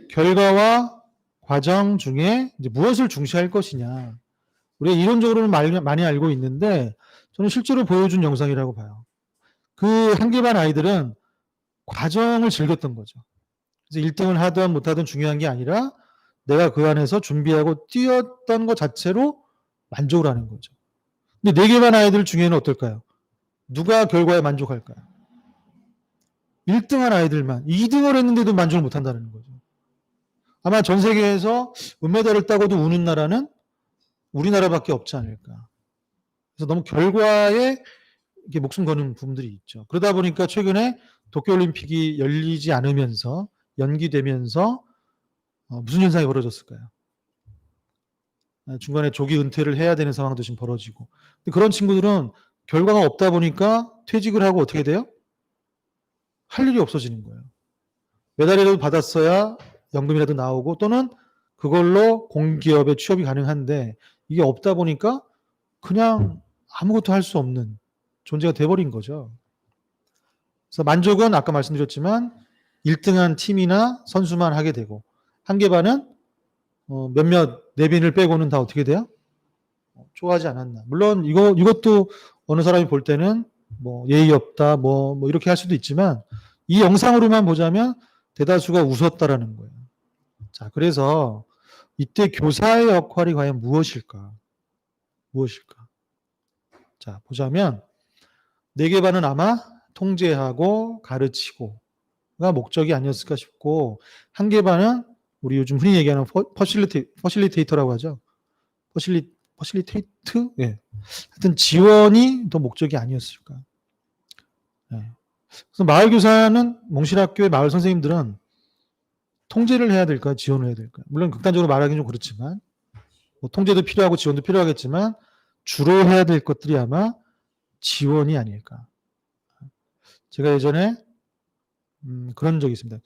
결과와 과정 중에 이제 무엇을 중시할 것이냐. 우리가 이론적으로는 많이 알고 있는데 저는 실제로 보여준 영상이라고 봐요. 그 1개 반 아이들은 과정을 즐겼던 거죠. 그래서 1등을 하든 못하든 중요한 게 아니라 내가 그 안에서 준비하고 뛰었던 것 자체로 만족을 하는 거죠. 근데 4개 반 아이들 중에는 어떨까요? 누가 결과에 만족할까요? 1등한 아이들만 2등을 했는데도 만족을 못한다는 거죠. 아마 전 세계에서 은메달을 따고도 우는 나라는 우리나라밖에 없지 않을까. 그래서 너무 결과에 이렇게 목숨 거는 부분들이 있죠. 그러다 보니까 최근에 도쿄올림픽이 열리지 않으면서 연기되면서 무슨 현상이 벌어졌을까요? 중간에 조기 은퇴를 해야 되는 상황도 지금 벌어지고. 그런 친구들은 결과가 없다 보니까 퇴직을 하고 어떻게 돼요? 할 일이 없어지는 거예요. 메달이라도 받았어야 연금이라도 나오고 또는 그걸로 공기업에 취업이 가능한데 이게 없다 보니까 그냥 아무것도 할 수 없는 존재가 돼버린 거죠. 그래서 만족은 아까 말씀드렸지만 1등한 팀이나 선수만 하게 되고 한계반은 몇몇 내빈을 빼고는 다 어떻게 돼요? 좋아하지 않았나. 물론 이것도 어느 사람이 볼 때는 뭐 예의 없다 뭐 이렇게 할 수도 있지만 이 영상으로만 보자면 대다수가 웃었다라는 거예요. 자, 그래서 이때 교사의 역할이 과연 무엇일까? 무엇일까? 자, 보자면 4개 반은 아마 통제하고 가르치고가 목적이 아니었을까 싶고 1개 반은 우리 요즘 흔히 얘기하는 퍼실리테이터라고 하죠. 퍼실리테이트? 예. 하여튼 지원이 더 목적이 아니었을까. 예. 그래서 마을 교사는 몽실학교의 마을 선생님들은 통제를 해야 될까, 지원을 해야 될까? 물론 극단적으로 말하기는 좀 그렇지만 뭐 통제도 필요하고 지원도 필요하겠지만 주로 해야 될 것들이 아마 지원이 아닐까. 제가 예전에 그런 적이 있습니다.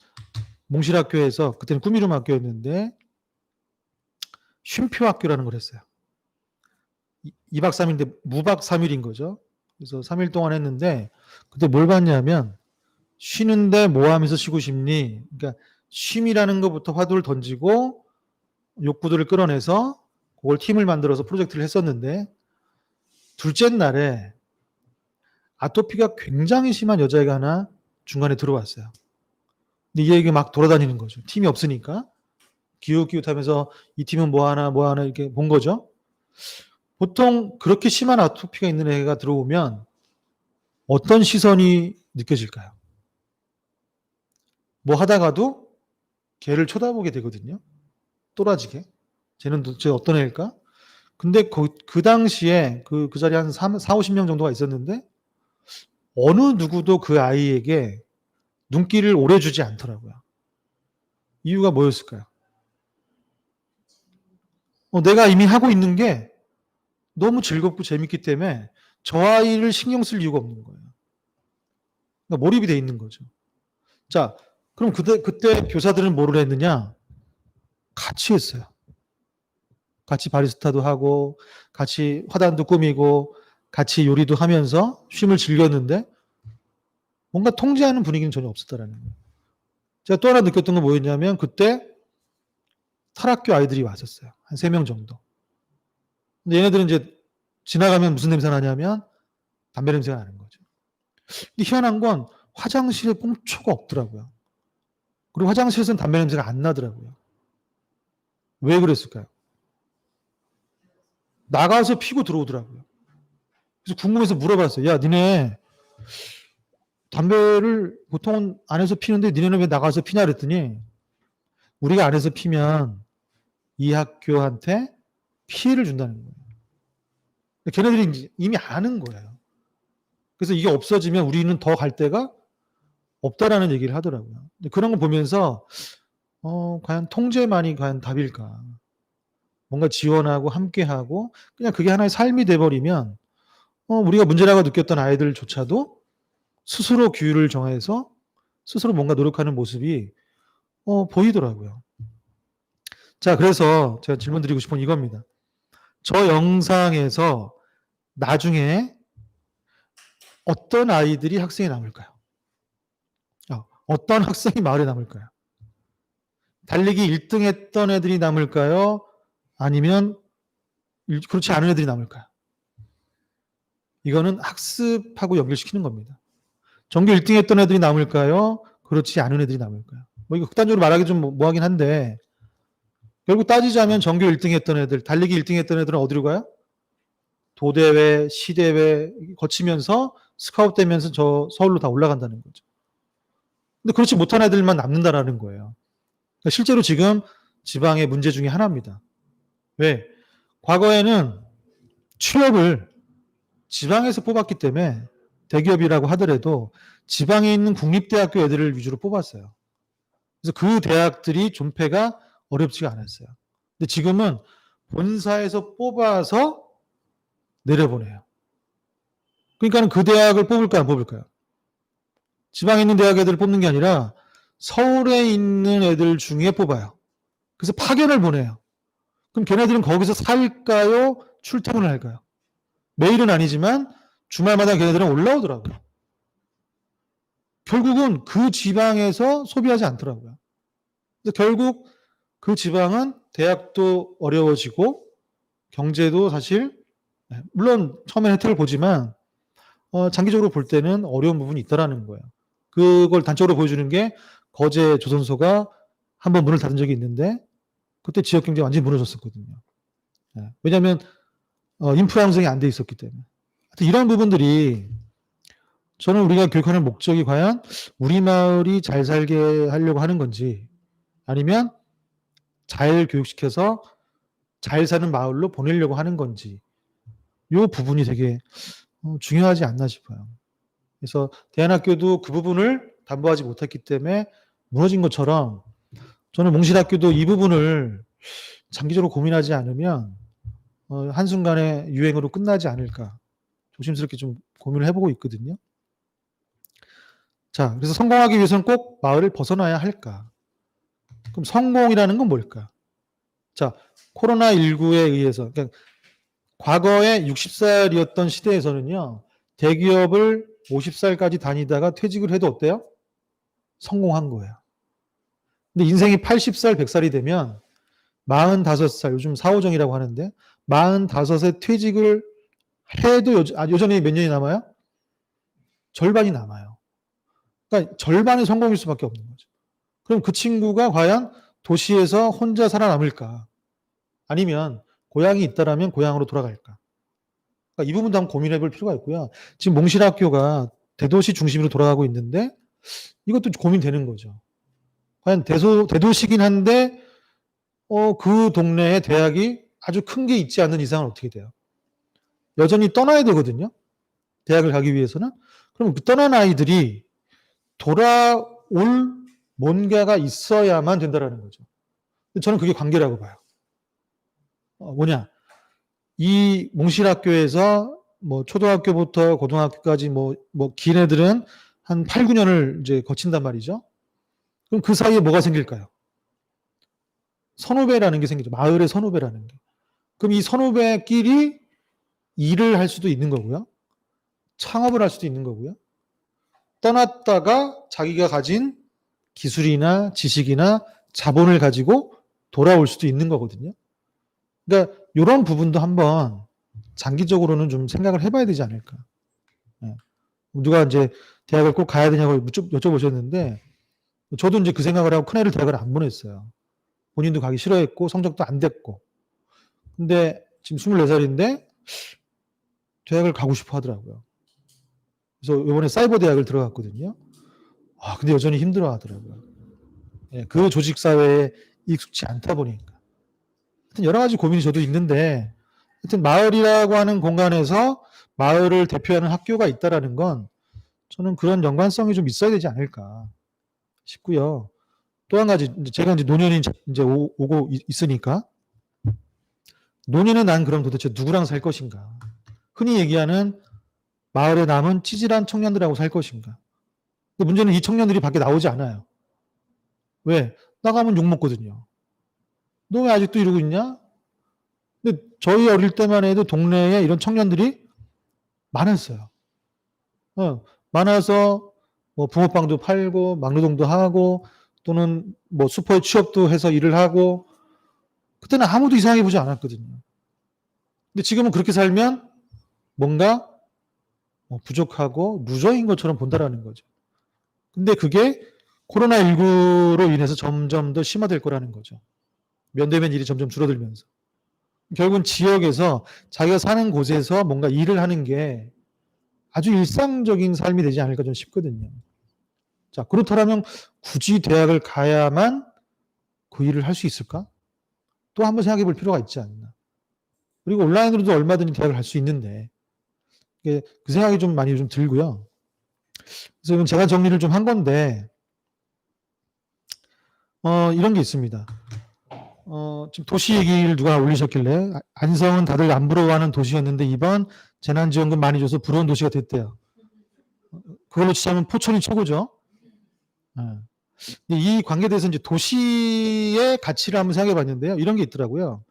몽실학교에서 그때는 꾸미름 학교였는데 쉼표 학교라는 걸 했어요. 2박 3일인데 무박 3일인 거죠. 그래서 3일 동안 했는데 그때 뭘 봤냐면 쉬는데 뭐 하면서 쉬고 싶니? 그러니까 쉼이라는 것부터 화두를 던지고 욕구들을 끌어내서 그걸 팀을 만들어서 프로젝트를 했었는데 둘째 날에 아토피가 굉장히 심한 여자애가 하나 중간에 들어왔어요. 근데 이 얘기가 막 돌아다니는 거죠. 팀이 없으니까. 기웃기웃하면서 이 팀은 뭐 하나 이렇게 본 거죠. 보통 그렇게 심한 아토피가 있는 애가 들어오면 어떤 시선이 느껴질까요? 뭐 하다가도 걔를 쳐다보게 되거든요. 또라지게. 쟤는 도대체 어떤 애일까? 근데 그 당시에 그 자리에 한 4, 50명 정도가 있었는데 어느 누구도 그 아이에게 눈길을 오래 주지 않더라고요. 이유가 뭐였을까요? 내가 이미 하고 있는 게 너무 즐겁고 재밌기 때문에 저 아이를 신경 쓸 이유가 없는 거예요. 그러니까 몰입이 돼 있는 거죠. 자, 그럼 그때 교사들은 뭐를 했느냐? 같이 했어요. 같이 바리스타도 하고, 같이 화단도 꾸미고, 같이 요리도 하면서 쉼을 즐겼는데, 뭔가 통제하는 분위기는 전혀 없었다라는 거예요. 제가 또 하나 느꼈던 건 뭐였냐면, 그때 탈학교 아이들이 왔었어요. 한 3명 정도. 근데 얘네들은 이제 지나가면 무슨 냄새가 나냐면, 담배 냄새가 나는 거죠. 근데 희한한 건 화장실에 꽁초가 없더라고요. 그리고 화장실에서는 담배 냄새가 안 나더라고요. 왜 그랬을까요? 나가서 피고 들어오더라고요. 그래서 궁금해서 물어봤어요. 야, 니네 담배를 보통은 안에서 피는데 니네는 왜 나가서 피냐 그랬더니 우리가 안에서 피면 이 학교한테 피해를 준다는 거예요. 걔네들이 이미 아는 거예요. 그래서 이게 없어지면 우리는 더 갈 데가 없다라는 얘기를 하더라고요. 그런 거 보면서 과연 통제만이 과연 답일까? 뭔가 지원하고 함께하고 그냥 그게 하나의 삶이 돼버리면 우리가 문제라고 느꼈던 아이들조차도 스스로 규율을 정해서 스스로 뭔가 노력하는 모습이 보이더라고요. 자, 그래서 제가 질문 드리고 싶은 건 이겁니다. 저 영상에서 나중에 어떤 아이들이 학생에 남을까요? 어떤 학생이 마을에 남을까요? 달리기 1등 했던 애들이 남을까요? 아니면 그렇지 않은 애들이 남을까요? 이거는 학습하고 연결시키는 겁니다. 전교 1등 했던 애들이 남을까요? 그렇지 않은 애들이 남을까요? 뭐 이거 극단적으로 말하기 좀 뭐하긴 한데 결국 따지자면 전교 1등 했던 애들, 달리기 1등 했던 애들은 어디로 가요? 도대회, 시대회 거치면서 스카웃 되면서 저 서울로 다 올라간다는 거죠. 근데 그렇지 못한 애들만 남는다라는 거예요. 그러니까 실제로 지금 지방의 문제 중에 하나입니다. 왜? 과거에는 취업을 지방에서 뽑았기 때문에 대기업이라고 하더라도 지방에 있는 국립대학교 애들을 위주로 뽑았어요. 그래서 그 대학들이 존폐가 어렵지가 않았어요. 근데 지금은 본사에서 뽑아서 내려보내요. 그러니까 그 대학을 뽑을까요, 안 뽑을까요? 지방에 있는 대학 애들을 뽑는 게 아니라 서울에 있는 애들 중에 뽑아요. 그래서 파견을 보내요. 그럼 걔네들은 거기서 살까요? 출퇴근을 할까요? 매일은 아니지만 주말마다 걔네들은 올라오더라고요. 결국은 그 지방에서 소비하지 않더라고요. 그래서 결국 그 지방은 대학도 어려워지고 경제도 사실 물론 처음에 혜택을 보지만 장기적으로 볼 때는 어려운 부분이 있다라는 거예요. 그걸 단적으로 보여주는 게 거제 조선소가 한번 문을 닫은 적이 있는데 그때 지역 경제가 완전히 무너졌었거든요. 왜냐하면 인프라 형성이 안 돼 있었기 때문에. 하여튼 이런 부분들이 저는 우리가 교육하는 목적이 과연 우리 마을이 잘 살게 하려고 하는 건지 아니면 잘 교육시켜서 잘 사는 마을로 보내려고 하는 건지 이 부분이 되게 중요하지 않나 싶어요. 그래서 대안학교도 그 부분을 담보하지 못했기 때문에 무너진 것처럼 저는 몽실학교도 이 부분을 장기적으로 고민하지 않으면 한순간에 유행으로 끝나지 않을까 조심스럽게 좀 고민을 해보고 있거든요. 자, 그래서 성공하기 위해서는 꼭 마을을 벗어나야 할까? 그럼 성공이라는 건 뭘까? 자, 코로나19에 의해서 그러니까 과거에 60살이었던 시대에서는요. 대기업을 50살까지 다니다가 퇴직을 해도 어때요? 성공한 거예요. 근데 인생이 80살, 100살이 되면 45살, 요즘 사오정이라고 하는데 45세 퇴직을 해도 여전히 몇 년이 남아요? 절반이 남아요. 그러니까 절반의 성공일 수밖에 없는 거죠. 그럼 그 친구가 과연 도시에서 혼자 살아남을까? 아니면 고향이 있다라면 고향으로 돌아갈까? 그러니까 이 부분도 한번 고민해 볼 필요가 있고요. 지금 몽실학교가 대도시 중심으로 돌아가고 있는데 이것도 고민되는 거죠. 과연 대도시긴 한데 그 동네에 대학이 아주 큰 게 있지 않는 이상은 어떻게 돼요? 여전히 떠나야 되거든요. 대학을 가기 위해서는. 그럼 그 떠난 아이들이 돌아올 뭔가가 있어야만 된다라는 거죠. 저는 그게 관계라고 봐요. 뭐냐? 이 몽실학교에서 뭐 초등학교부터 고등학교까지 긴 애들은 한 8, 9년을 이제 거친단 말이죠. 그럼 그 사이에 뭐가 생길까요? 선후배라는 게 생기죠. 마을의 선후배라는 게. 그럼 이 선후배끼리 일을 할 수도 있는 거고요. 창업을 할 수도 있는 거고요. 떠났다가 자기가 가진 기술이나 지식이나 자본을 가지고 돌아올 수도 있는 거거든요. 그러니까 이런 부분도 한번 장기적으로는 좀 생각을 해봐야 되지 않을까. 누가 이제 대학을 꼭 가야 되냐고 여쭤보셨는데 저도 이제 그 생각을 하고 큰애를 대학을 안 보냈어요. 본인도 가기 싫어했고 성적도 안 됐고. 근데 지금 24살인데 대학을 가고 싶어 하더라고요. 그래서 이번에 사이버 대학을 들어갔거든요. 근데 여전히 힘들어 하더라고요. 그 조직 사회에 익숙치 않다 보니까. 하여튼 여러 가지 고민이 저도 있는데 하여튼 마을이라고 하는 공간에서 마을을 대표하는 학교가 있다라는 건 저는 그런 연관성이 좀 있어야 되지 않을까 싶고요. 또 한 가지 제가 이제 노년이 이제 오고 있으니까 노년에 난 그럼 도대체 누구랑 살 것인가? 흔히 얘기하는 마을에 남은 찌질한 청년들하고 살 것인가? 근데 문제는 이 청년들이 밖에 나오지 않아요. 왜? 나가면 욕먹거든요. 너 왜 아직도 이러고 있냐? 근데 저희 어릴 때만 해도 동네에 이런 청년들이 많았어요. 많아서 뭐 붕어빵도 팔고 막노동도 하고 또는 뭐 슈퍼에 취업도 해서 일을 하고 그때는 아무도 이상하게 보지 않았거든요. 근데 지금은 그렇게 살면 뭔가 부족하고 루저인 것처럼 본다라는 거죠. 근데 그게 코로나19로 인해서 점점 더 심화될 거라는 거죠. 면대면 일이 점점 줄어들면서. 결국은 지역에서 자기가 사는 곳에서 뭔가 일을 하는 게 아주 일상적인 삶이 되지 않을까 좀 싶거든요. 자, 그렇다면 굳이 대학을 가야만 그 일을 할 수 있을까? 또 한번 생각해 볼 필요가 있지 않나. 그리고 온라인으로도 얼마든지 대학을 갈 수 있는데, 그 생각이 좀 많이 좀 들고요. 그래서 이건 제가 정리를 좀 한 건데, 이런 게 있습니다. 지금 도시 얘기를 누가 올리셨길래, 안성은 다들 안 부러워하는 도시였는데, 이번 재난지원금 많이 줘서 부러운 도시가 됐대요. 그걸로 치자면 포천이 최고죠. 이 관계에 대해서 이제 도시의 가치를 한번 생각해 봤는데요. 이런 게 있더라고요.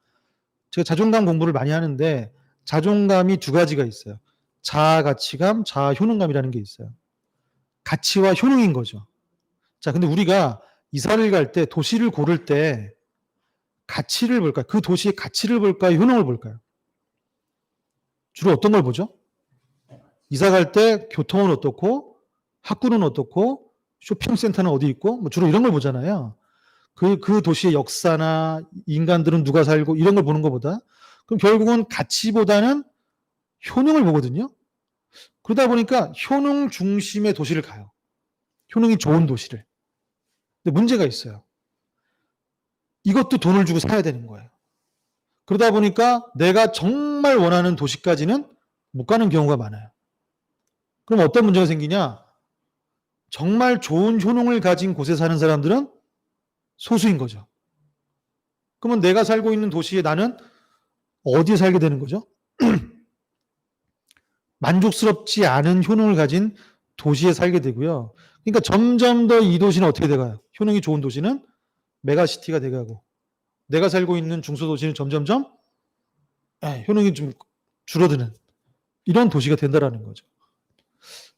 제가 자존감 공부를 많이 하는데, 자존감이 두 가지가 있어요. 자아 가치감, 자아 효능감이라는 게 있어요. 가치와 효능인 거죠. 자, 근데 우리가 이사를 갈 때, 도시를 고를 때, 가치를 볼까요? 그 도시의 가치를 볼까요? 효능을 볼까요? 주로 어떤 걸 보죠? 이사 갈 때 교통은 어떻고, 학구는 어떻고, 쇼핑센터는 어디 있고, 뭐 주로 이런 걸 보잖아요. 그 도시의 역사나 인간들은 누가 살고 이런 걸 보는 것보다, 그럼 결국은 가치보다는 효능을 보거든요. 그러다 보니까 효능 중심의 도시를 가요. 효능이 좋은 도시를. 근데 문제가 있어요. 이것도 돈을 주고 사야 되는 거예요. 그러다 보니까 내가 정말 원하는 도시까지는 못 가는 경우가 많아요. 그럼 어떤 문제가 생기냐? 정말 좋은 효능을 가진 곳에 사는 사람들은 소수인 거죠. 그러면 내가 살고 있는 도시에 나는 어디에 살게 되는 거죠? 만족스럽지 않은 효능을 가진 도시에 살게 되고요. 그러니까 점점 더 이 도시는 어떻게 돼가요? 효능이 좋은 도시는 메가시티가 돼가고, 내가 살고 있는 중소도시는 점점점 효능이 좀 줄어드는 이런 도시가 된다라는 거죠.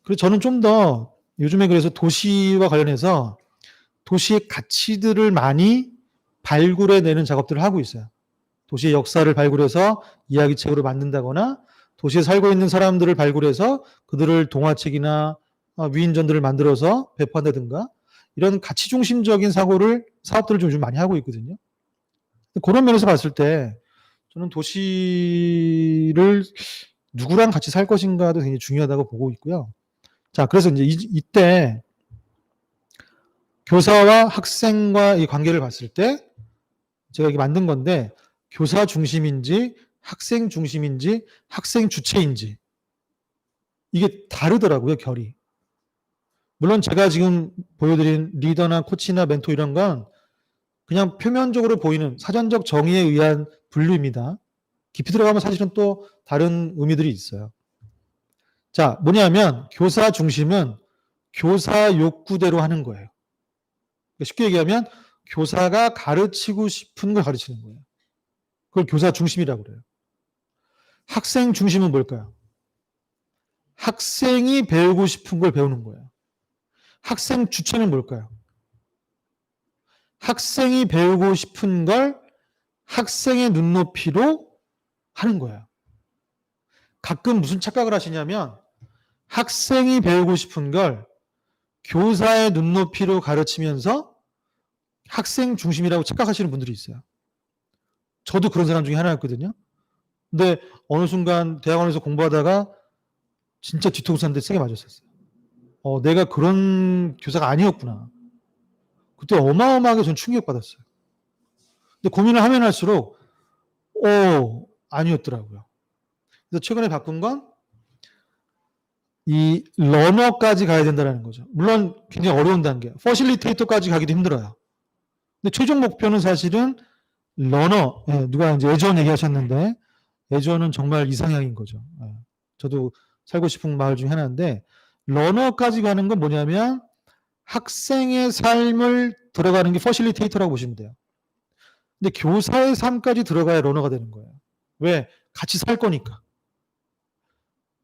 그래서 저는 좀 더 요즘에 그래서 도시와 관련해서 도시의 가치들을 많이 발굴해내는 작업들을 하고 있어요. 도시의 역사를 발굴해서 이야기책으로 만든다거나, 도시에 살고 있는 사람들을 발굴해서 그들을 동화책이나 위인전들을 만들어서 배포한다든가, 이런 가치 중심적인 사업들을 좀 많이 하고 있거든요. 그런 면에서 봤을 때 저는 도시를 누구랑 같이 살 것인가도 굉장히 중요하다고 보고 있고요. 자, 그래서 이제 이때 교사와 학생과 이 관계를 봤을 때 제가 이게 만든 건데, 교사 중심인지 학생 중심인지 학생 주체인지 이게 다르더라고요, 결이. 물론 제가 지금 보여드린 리더나 코치나 멘토 이런 건 그냥 표면적으로 보이는 사전적 정의에 의한 분류입니다. 깊이 들어가면 사실은 또 다른 의미들이 있어요. 자, 뭐냐면 교사 중심은 교사 욕구대로 하는 거예요. 쉽게 얘기하면 교사가 가르치고 싶은 걸 가르치는 거예요. 그걸 교사 중심이라고 그래요. 학생 중심은 뭘까요? 학생이 배우고 싶은 걸 배우는 거예요. 학생 주체는 뭘까요? 학생이 배우고 싶은 걸 학생의 눈높이로 하는 거예요. 가끔 무슨 착각을 하시냐면 학생이 배우고 싶은 걸 교사의 눈높이로 가르치면서 학생 중심이라고 착각하시는 분들이 있어요. 저도 그런 사람 중에 하나였거든요. 근데 어느 순간 대학원에서 공부하다가 진짜 뒤통수 한 대 세게 맞았었어요. 내가 그런 교사가 아니었구나. 그때 어마어마하게 전 충격받았어요. 근데 고민을 하면 할수록 아니었더라고요. 그래서 최근에 바꾼 건 이 러너까지 가야 된다는 거죠. 물론 굉장히 어려운 단계. 퍼실리테이터까지 가기도 힘들어요. 근데 최종 목표는 사실은 러너, 누가 이제 애전 얘기하셨는데, 애전은 정말 이상향인 거죠. 저도 살고 싶은 마을 중에 하나인데, 러너까지 가는 건 뭐냐면 학생의 삶을 들어가는 게 퍼실리테이터라고 보시면 돼요. 근데 교사의 삶까지 들어가야 러너가 되는 거예요. 왜? 같이 살 거니까.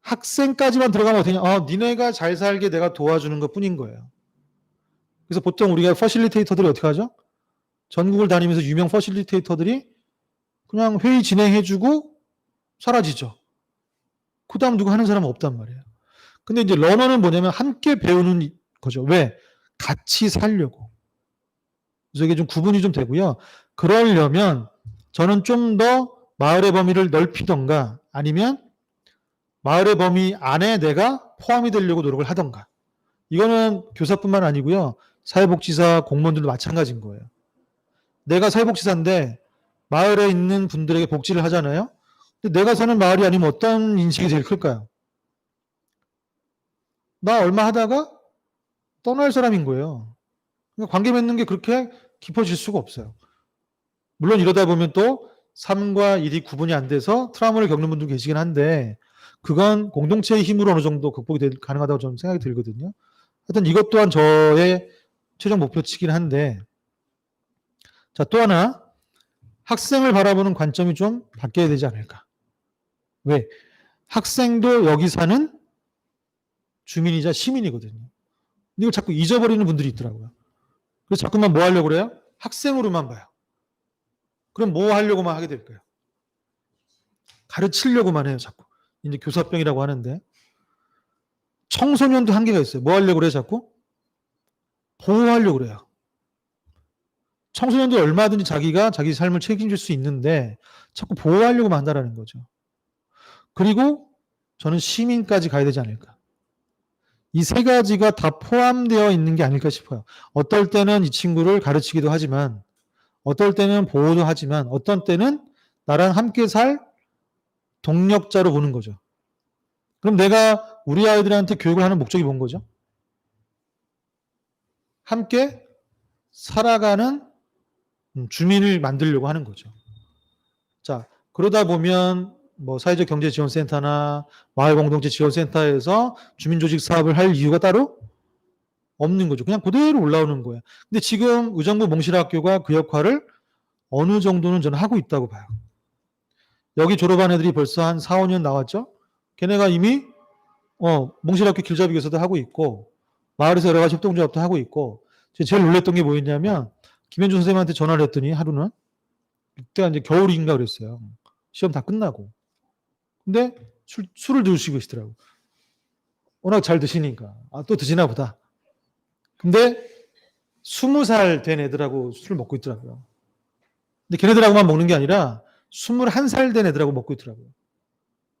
학생까지만 들어가면 어떻게 하냐? 니네가 잘 살게 내가 도와주는 것 뿐인 거예요. 그래서 보통 우리가 퍼실리테이터들이 어떻게 하죠? 전국을 다니면서 유명 퍼실리테이터들이 그냥 회의 진행해주고 사라지죠. 그 다음 누구 하는 사람은 없단 말이에요. 근데 이제 러너는 뭐냐면 함께 배우는 거죠. 왜? 같이 살려고. 그래서 이게 좀 구분이 좀 되고요. 그러려면 저는 좀 더 마을의 범위를 넓히던가, 아니면 마을의 범위 안에 내가 포함이 되려고 노력을 하던가, 이거는 교사뿐만 아니고요. 사회복지사 공무원들도 마찬가지인 거예요. 내가 사회복지사인데 마을에 있는 분들에게 복지를 하잖아요. 근데 내가 사는 마을이 아니면 어떤 인식이 제일 클까요? 나 얼마 하다가 떠날 사람인 거예요. 그러니까 관계 맺는 게 그렇게 깊어질 수가 없어요. 물론 이러다 보면 또 삶과 일이 구분이 안 돼서 트라우마를 겪는 분도 계시긴 한데 그건 공동체의 힘으로 어느 정도 극복이 가능하다고 저는 생각이 들거든요. 하여튼 이것 또한 저의 최종 목표치긴 한데 자, 또 하나 학생을 바라보는 관점이 좀 바뀌어야 되지 않을까. 왜? 학생도 여기 사는 주민이자 시민이거든요. 근데 이걸 자꾸 잊어버리는 분들이 있더라고요. 그래서 자꾸만 뭐 하려고 그래요? 학생으로만 봐요. 그럼 뭐 하려고만 하게 될까요? 가르치려고만 해요, 자꾸. 이제 교사병이라고 하는데. 청소년도 한계가 있어요. 뭐 하려고 그래요, 자꾸? 보호하려고 그래요. 청소년도 얼마든지 자기가 자기 삶을 책임질 수 있는데 자꾸 보호하려고만 한다는 거죠. 그리고 저는 시민까지 가야 되지 않을까. 이 세 가지가 다 포함되어 있는 게 아닐까 싶어요. 어떨 때는 이 친구를 가르치기도 하지만 어떨 때는 보호도 하지만 어떤 때는 나랑 함께 살 동력자로 보는 거죠. 그럼 내가 우리 아이들한테 교육을 하는 목적이 뭔 거죠? 함께 살아가는 주민을 만들려고 하는 거죠. 자, 그러다 보면 뭐 사회적 경제 지원센터나 마을 공동체 지원센터에서 주민조직 사업을 할 이유가 따로 없는 거죠. 그냥 그대로 올라오는 거예요. 근데 지금 의정부 몽실학교가 그 역할을 어느 정도는 저는 하고 있다고 봐요. 여기 졸업한 애들이 벌써 한 4, 5년 나왔죠? 걔네가 이미 몽실학교 길잡이 교사도 하고 있고 마을에서 여러 가지 협동조합도 하고 있고 제일 놀랬던 게 뭐였냐면 김현준 선생님한테 전화를 했더니 하루는 그때가 이제 겨울인가 그랬어요. 시험 다 끝나고. 근데 술을 드시고 계시더라고. 워낙 잘 드시니까. 아, 또 드시나 보다. 근데 20살 된 애들하고 술을 먹고 있더라고요. 근데 걔네들하고만 먹는 게 아니라 21살 된 애들하고 먹고 있더라고요.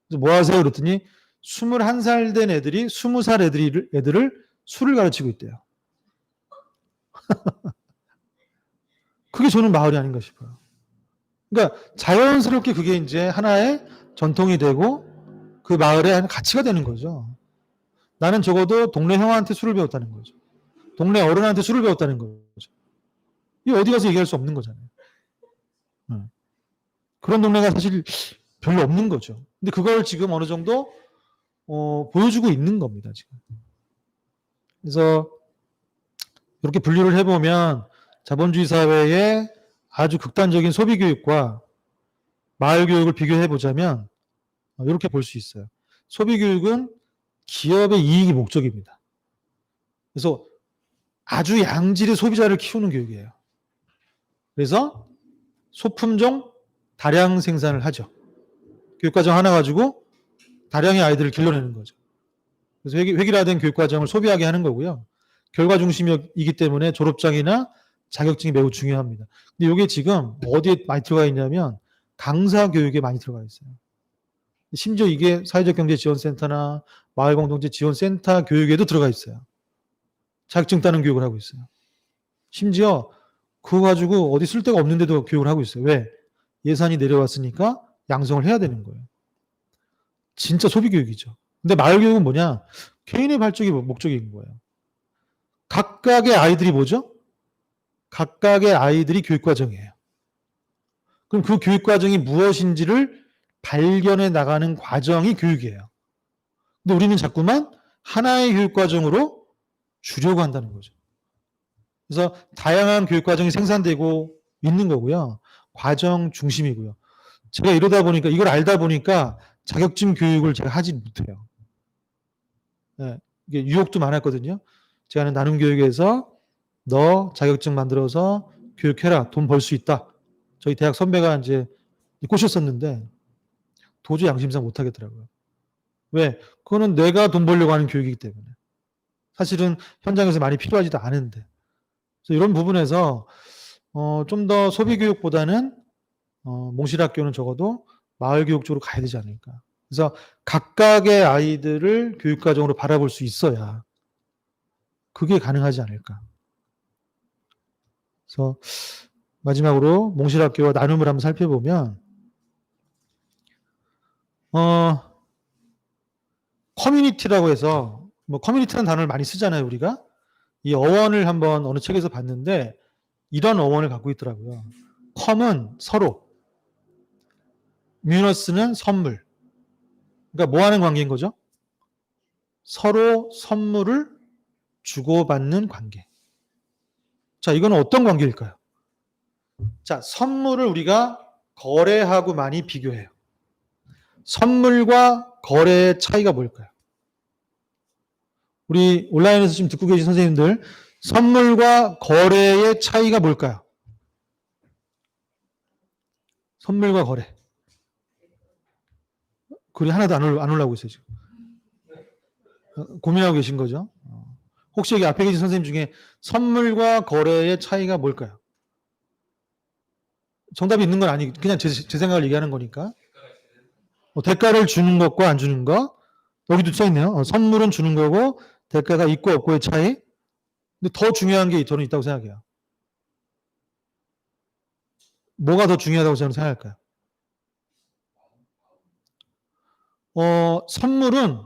그래서 뭐 하세요? 그랬더니 21살 된 애들이 20살 애들을 술을 가르치고 있대요. 그게 저는 마을이 아닌가 싶어요. 그러니까 자연스럽게 그게 이제 하나의 전통이 되고 그 마을의 한 가치가 되는 거죠. 나는 적어도 동네 형한테 술을 배웠다는 거죠. 동네 어른한테 술을 배웠다는 거죠. 이 어디 가서 얘기할 수 없는 거잖아요. 그런 동네가 사실 별로 없는 거죠. 근데 그걸 지금 어느 정도 보여주고 있는 겁니다. 지금. 그래서 이렇게 분류를 해보면 자본주의 사회의 아주 극단적인 소비 교육과 마을 교육을 비교해 보자면 이렇게 볼 수 있어요. 소비 교육은 기업의 이익이 목적입니다. 그래서 아주 양질의 소비자를 키우는 교육이에요. 그래서 소품종 다량 생산을 하죠. 교육과정 하나 가지고 다량의 아이들을 길러내는 거죠. 그래서 획일화된 교육과정을 소비하게 하는 거고요. 결과 중심이기 때문에 졸업장이나 자격증이 매우 중요합니다. 근데 이게 지금 어디에 많이 들어가 있냐면 강사 교육에 많이 들어가 있어요. 심지어 이게 사회적 경제 지원센터나 마을 공동체 지원센터 교육에도 들어가 있어요. 자격증 따는 교육을 하고 있어요. 심지어 그거 가지고 어디 쓸 데가 없는데도 교육을 하고 있어요. 왜? 예산이 내려왔으니까 양성을 해야 되는 거예요. 진짜 소비 교육이죠. 근데 마을 교육은 뭐냐? 개인의 발전이 목적인 거예요. 각각의 아이들이 뭐죠? 각각의 아이들이 교육과정이에요. 그럼 그 교육과정이 무엇인지를 발견해 나가는 과정이 교육이에요. 근데 우리는 자꾸만 하나의 교육과정으로 주려고 한다는 거죠. 그래서 다양한 교육과정이 생산되고 있는 거고요. 과정 중심이고요. 제가 이러다 보니까, 이걸 알다 보니까 자격증 교육을 제가 하지 못해요. 네, 이게 유혹도 많았거든요. 제가 하는 나눔교육에서 너 자격증 만들어서 교육해라. 돈 벌 수 있다. 저희 대학 선배가 이제 꼬셨었는데 도저히 양심상 못하겠더라고요. 왜? 그거는 내가 돈 벌려고 하는 교육이기 때문에. 사실은 현장에서 많이 필요하지도 않은데. 그래서 이런 부분에서 좀 더 소비교육보다는 몽실학교는 적어도 마을교육 쪽으로 가야 되지 않을까. 그래서 각각의 아이들을 교육과정으로 바라볼 수 있어야 그게 가능하지 않을까. 그래서 마지막으로 몽실학교와 나눔을 한번 살펴보면 커뮤니티라고 해서 뭐 커뮤니티라는 단어를 많이 쓰잖아요, 우리가. 이 어원을 한번 어느 책에서 봤는데 이런 어원을 갖고 있더라고요. 컴은 서로, 뮤너스는 선물. 그러니까 뭐 하는 관계인 거죠? 서로 선물을 주고받는 관계. 자, 이거는 어떤 관계일까요? 자, 선물을 우리가 거래하고 많이 비교해요. 선물과 거래의 차이가 뭘까요? 우리 온라인에서 지금 듣고 계신 선생님들, 선물과 거래의 차이가 뭘까요? 선물과 거래. 글이 하나도 안 올라오고 있어요, 지금. 고민하고 계신 거죠? 혹시 여기 앞에 계신 선생님 중에 선물과 거래의 차이가 뭘까요? 정답이 있는 건 아니고 그냥 제 생각을 얘기하는 거니까. 대가를 주는 것과 안 주는 것. 여기도 써있네요. 선물은 주는 거고 대가가 있고 없고의 차이. 근데 더 중요한 게 저는 있다고 생각해요. 뭐가 더 중요하다고 저는 생각할까요? 선물은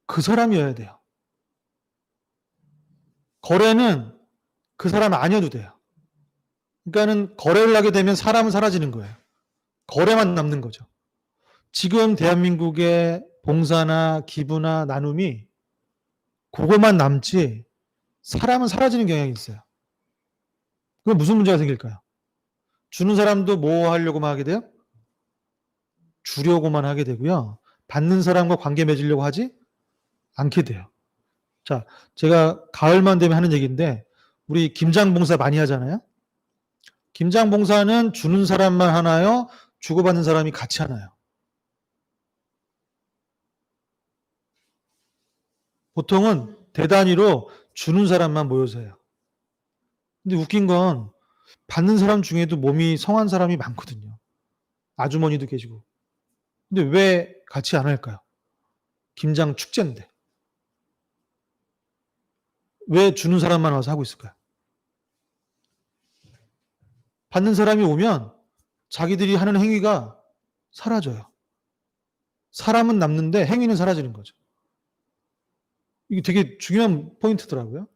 그 사람이어야 돼요. 거래는 그 사람 아니어도 돼요. 그러니까는 거래를 하게 되면 사람은 사라지는 거예요. 거래만 남는 거죠. 지금 대한민국의 봉사나 기부나 나눔이 그것만 남지 사람은 사라지는 경향이 있어요. 그럼 무슨 문제가 생길까요? 주는 사람도 뭐 하려고만 하게 돼요? 주려고만 하게 되고요. 받는 사람과 관계 맺으려고 하지 않게 돼요. 자, 제가 가을만 되면 하는 얘기인데 우리 김장 봉사 많이 하잖아요. 김장 봉사는 주는 사람만 하나요? 주고받는 사람이 같이 하나요? 보통은 대단위로 주는 사람만 모여서 해요. 근데 웃긴 건 받는 사람 중에도 몸이 성한 사람이 많거든요. 아주머니도 계시고. 근데 왜 같이 안 할까요? 김장 축제인데. 왜 주는 사람만 와서 하고 있을까요? 받는 사람이 오면 자기들이 하는 행위가 사라져요. 사람은 남는데 행위는 사라지는 거죠. 이게 되게 중요한 포인트더라고요.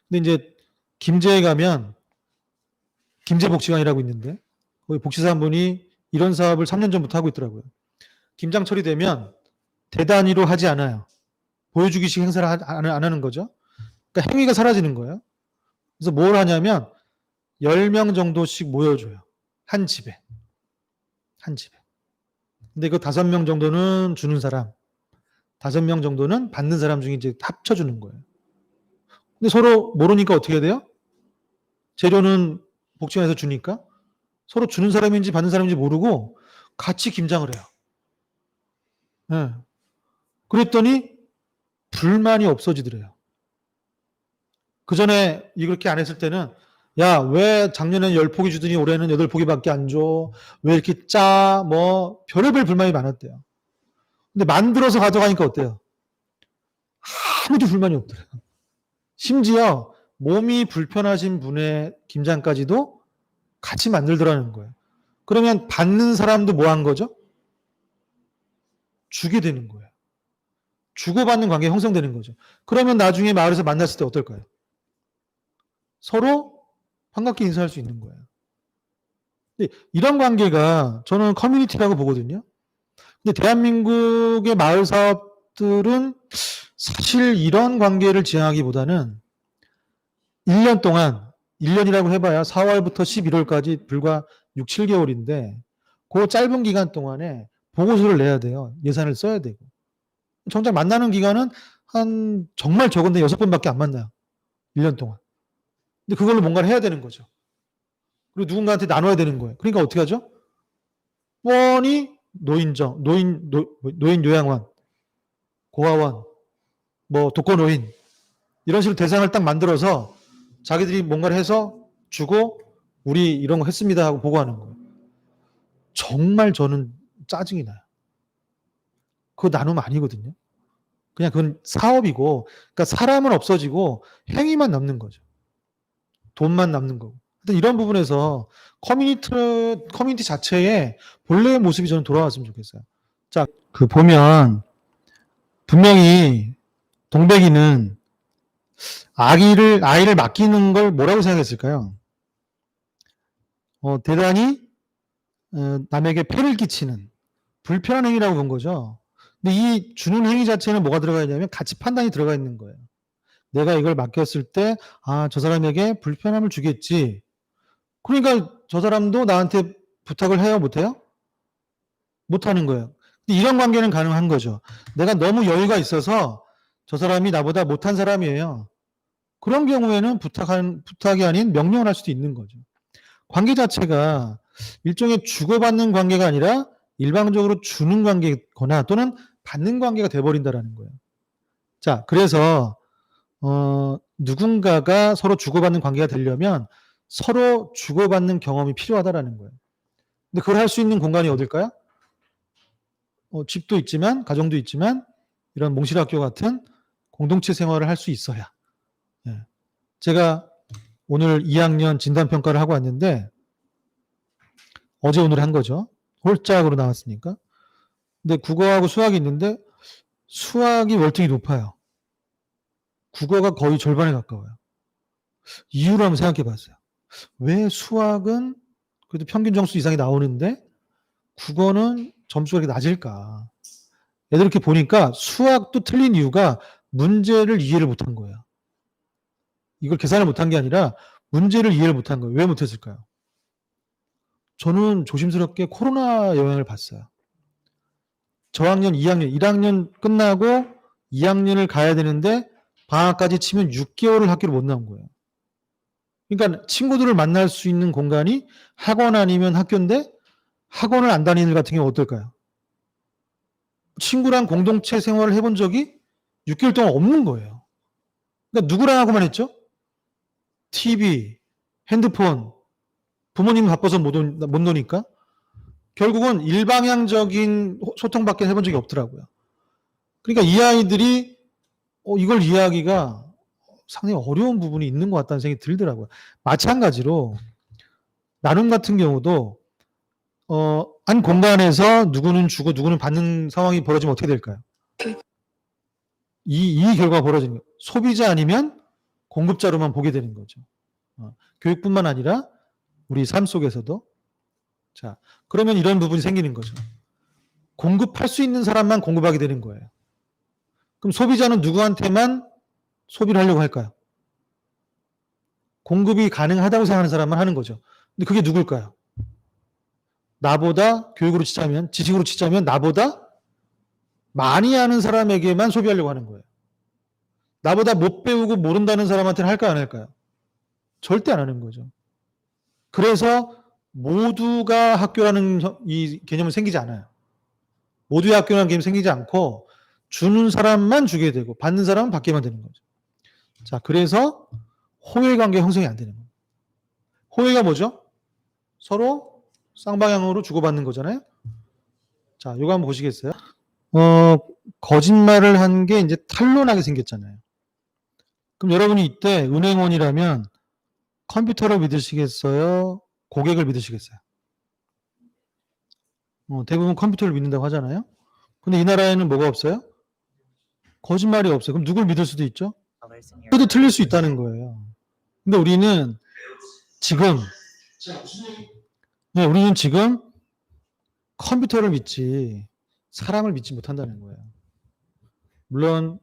근데 이제 김제에 가면 김제복지관이라고 있는데 거기 복지사 한 분이 이런 사업을 3년 전부터 하고 있더라고요. 김장철이 되면 대단위로 하지 않아요. 보여주기식 행사를 안 하는 거죠. 그러니까 행위가 사라지는 거예요. 그래서 뭘 하냐면 10명 정도씩 모여줘요. 한 집에. 한 집에. 근데 그 5명 정도는 주는 사람, 5명 정도는 받는 사람 중에 이제 합쳐주는 거예요. 근데 서로 모르니까 어떻게 해야 돼요? 재료는 복지관에서 주니까 서로 주는 사람인지 받는 사람인지 모르고 같이 김장을 해요. 네. 그랬더니 불만이 없어지더래요. 그 전에 이렇게 안 했을 때는 야, 왜 작년에는 10포기 주더니 올해는 8포기밖에 안 줘? 왜 이렇게 짜? 뭐 별의별 불만이 많았대요. 근데 만들어서 가져가니까 어때요? 아무도 불만이 없더래요. 심지어 몸이 불편하신 분의 김장까지도 같이 만들더라는 거예요. 그러면 받는 사람도 뭐 한 거죠? 주게 되는 거예요. 주고받는 관계가 형성되는 거죠. 그러면 나중에 마을에서 만났을 때 어떨까요? 서로 반갑게 인사할 수 있는 거예요. 근데 이런 관계가 저는 커뮤니티라고 보거든요. 근데 대한민국의 마을 사업들은 사실 이런 관계를 지향하기보다는 1년 동안, 1년이라고 해봐야 4월부터 11월까지 불과 6, 7개월인데 그 짧은 기간 동안에 보고서를 내야 돼요. 예산을 써야 되고. 정작 만나는 기간은 한 정말 적은데 6번밖에 안 만나요. 1년 동안. 근데 그걸로 뭔가를 해야 되는 거죠. 그리고 누군가한테 나눠야 되는 거예요. 그러니까 어떻게 하죠? 뻔히 노인 요양원, 고아원, 뭐 독거노인 이런 식으로 대상을 딱 만들어서 자기들이 뭔가를 해서 주고 우리 이런 거 했습니다 하고 보고하는 거예요. 정말 저는 짜증이 나요. 그거 나눔 아니거든요. 그냥 그건 사업이고, 그러니까 사람은 없어지고 행위만 남는 거죠. 돈만 남는 거고. 하여튼 이런 부분에서 커뮤니티 자체의 본래의 모습이 저는 돌아왔으면 좋겠어요. 자, 그 보면 분명히 동백이는 아이를 맡기는 걸 뭐라고 생각했을까요? 대단히 남에게 폐를 끼치는 불편한 행위라고 본 거죠. 근데 이 주는 행위 자체는 뭐가 들어가 있냐면 가치 판단이 들어가 있는 거예요. 내가 이걸 맡겼을 때, 저 사람에게 불편함을 주겠지. 그러니까 저 사람도 나한테 부탁을 해요, 못해요? 못하는 거예요. 근데 이런 관계는 가능한 거죠. 내가 너무 여유가 있어서 저 사람이 나보다 못한 사람이에요. 그런 경우에는 부탁이 아닌 명령을 할 수도 있는 거죠. 관계 자체가 일종의 주고받는 관계가 아니라 일방적으로 주는 관계거나 또는 받는 관계가 돼버린다라는 거예요. 자, 그래서 누군가가 서로 주고받는 관계가 되려면 서로 주고받는 경험이 필요하다라는 거예요. 근데 그걸 할 수 있는 공간이 어딜까요? 집도 있지만, 가정도 있지만, 이런 몽실학교 같은 공동체 생활을 할 수 있어야. 예. 제가 오늘 2학년 진단평가를 하고 왔는데, 어제 오늘 한 거죠. 홀짝으로 나왔으니까. 근데 국어하고 수학이 있는데, 수학이 월등히 높아요. 국어가 거의 절반에 가까워요. 이유를 한번 생각해 봤어요. 왜 수학은 그래도 평균 점수 이상이 나오는데 국어는 점수가 이렇게 낮을까? 애들 이렇게 보니까 수학도 틀린 이유가 문제를 이해를 못한 거예요. 이걸 계산을 못한 게 아니라 문제를 이해를 못한 거예요. 왜 못했을까요? 저는 조심스럽게 코로나 영향을 봤어요. 저학년, 2학년, 1학년 끝나고 2학년을 가야 되는데 방학까지 치면 6개월을 학교를 못 나온 거예요. 그러니까 친구들을 만날 수 있는 공간이 학원 아니면 학교인데 학원을 안 다니는 일 같은 경우 어떨까요? 친구랑 공동체 생활을 해본 적이 6개월 동안 없는 거예요. 그러니까 누구랑 하고만 했죠? TV, 핸드폰, 부모님 바빠서 못 노니까 결국은 일방향적인 소통밖에 해본 적이 없더라고요. 그러니까 이 아이들이 이걸 이해하기가 상당히 어려운 부분이 있는 것 같다는 생각이 들더라고요. 마찬가지로 나눔 같은 경우도 한 공간에서 누구는 주고 누구는 받는 상황이 벌어지면 어떻게 될까요? 이 결과가 벌어지는 거예요. 소비자 아니면 공급자로만 보게 되는 거죠. 교육뿐만 아니라 우리 삶 속에서도. 자, 그러면 이런 부분이 생기는 거죠. 공급할 수 있는 사람만 공급하게 되는 거예요. 그럼 소비자는 누구한테만 소비를 하려고 할까요? 공급이 가능하다고 생각하는 사람만 하는 거죠. 근데 그게 누굴까요? 나보다 교육으로 치자면, 지식으로 치자면 나보다 많이 아는 사람에게만 소비하려고 하는 거예요. 나보다 못 배우고 모른다는 사람한테는 할까요, 안 할까요? 절대 안 하는 거죠. 그래서 모두가 학교라는 이 개념은 생기지 않아요. 모두의 학교라는 개념이 생기지 않고 주는 사람만 주게 되고 받는 사람은 받게만 되는 거죠. 자, 그래서 호혜관계 형성이 안 되는 거예요. 호혜가 뭐죠? 서로 쌍방향으로 주고받는 거잖아요. 자, 이거 한번 보시겠어요? 거짓말을 한 게 이제 탄로나게 생겼잖아요. 그럼 여러분이 이때 은행원이라면 컴퓨터를 믿으시겠어요? 고객을 믿으시겠어요? 대부분 컴퓨터를 믿는다고 하잖아요. 근데 이 나라에는 뭐가 없어요? 거짓말이 없어요. 그럼 누굴 믿을 수도 있죠? 그래도 틀릴 수 있다는 거예요. 근데 우리는 지금 컴퓨터를 믿지 사람을 믿지 못한다는 거예요. 물론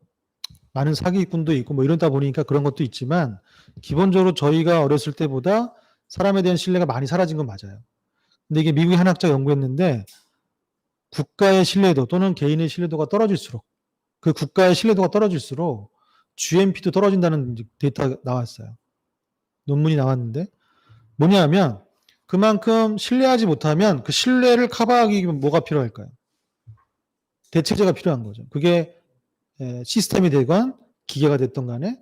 많은 사기꾼도 있고 뭐 이러다 보니까 그런 것도 있지만 기본적으로 저희가 어렸을 때보다 사람에 대한 신뢰가 많이 사라진 건 맞아요. 근데 이게 미국의 한 학자가 연구했는데 국가의 신뢰도 또는 개인의 신뢰도가 떨어질수록 그 국가의 신뢰도가 떨어질수록 GNP도 떨어진다는 데이터가 나왔어요. 논문이 나왔는데 뭐냐면 그만큼 신뢰하지 못하면 그 신뢰를 커버하기 위해 뭐가 필요할까요? 대체제가 필요한 거죠. 그게 시스템이 되건 기계가 됐던 간에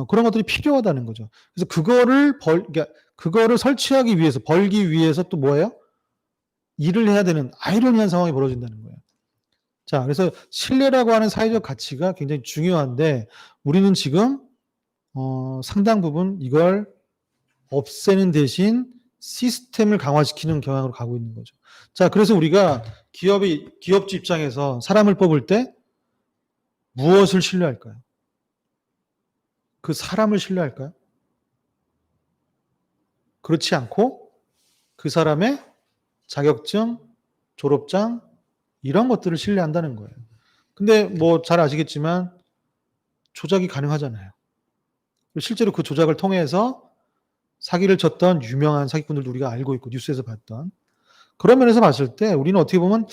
그런 것들이 필요하다는 거죠. 그래서 그러니까 그거를 설치하기 위해서 벌기 위해서 또 뭐예요? 일을 해야 되는 아이러니한 상황이 벌어진다는 거예요. 자, 그래서 신뢰라고 하는 사회적 가치가 굉장히 중요한데 우리는 지금 상당 부분 이걸 없애는 대신 시스템을 강화시키는 경향으로 가고 있는 거죠. 자, 그래서 우리가 기업주 입장에서 사람을 뽑을 때 무엇을 신뢰할까요? 그 사람을 신뢰할까요? 그렇지 않고 그 사람의 자격증, 졸업장 이런 것들을 신뢰한다는 거예요. 근데 뭐 잘 아시겠지만 조작이 가능하잖아요. 실제로 그 조작을 통해서 사기를 쳤던 유명한 사기꾼들도 우리가 알고 있고 뉴스에서 봤던 그런 면에서 봤을 때 우리는 어떻게 보면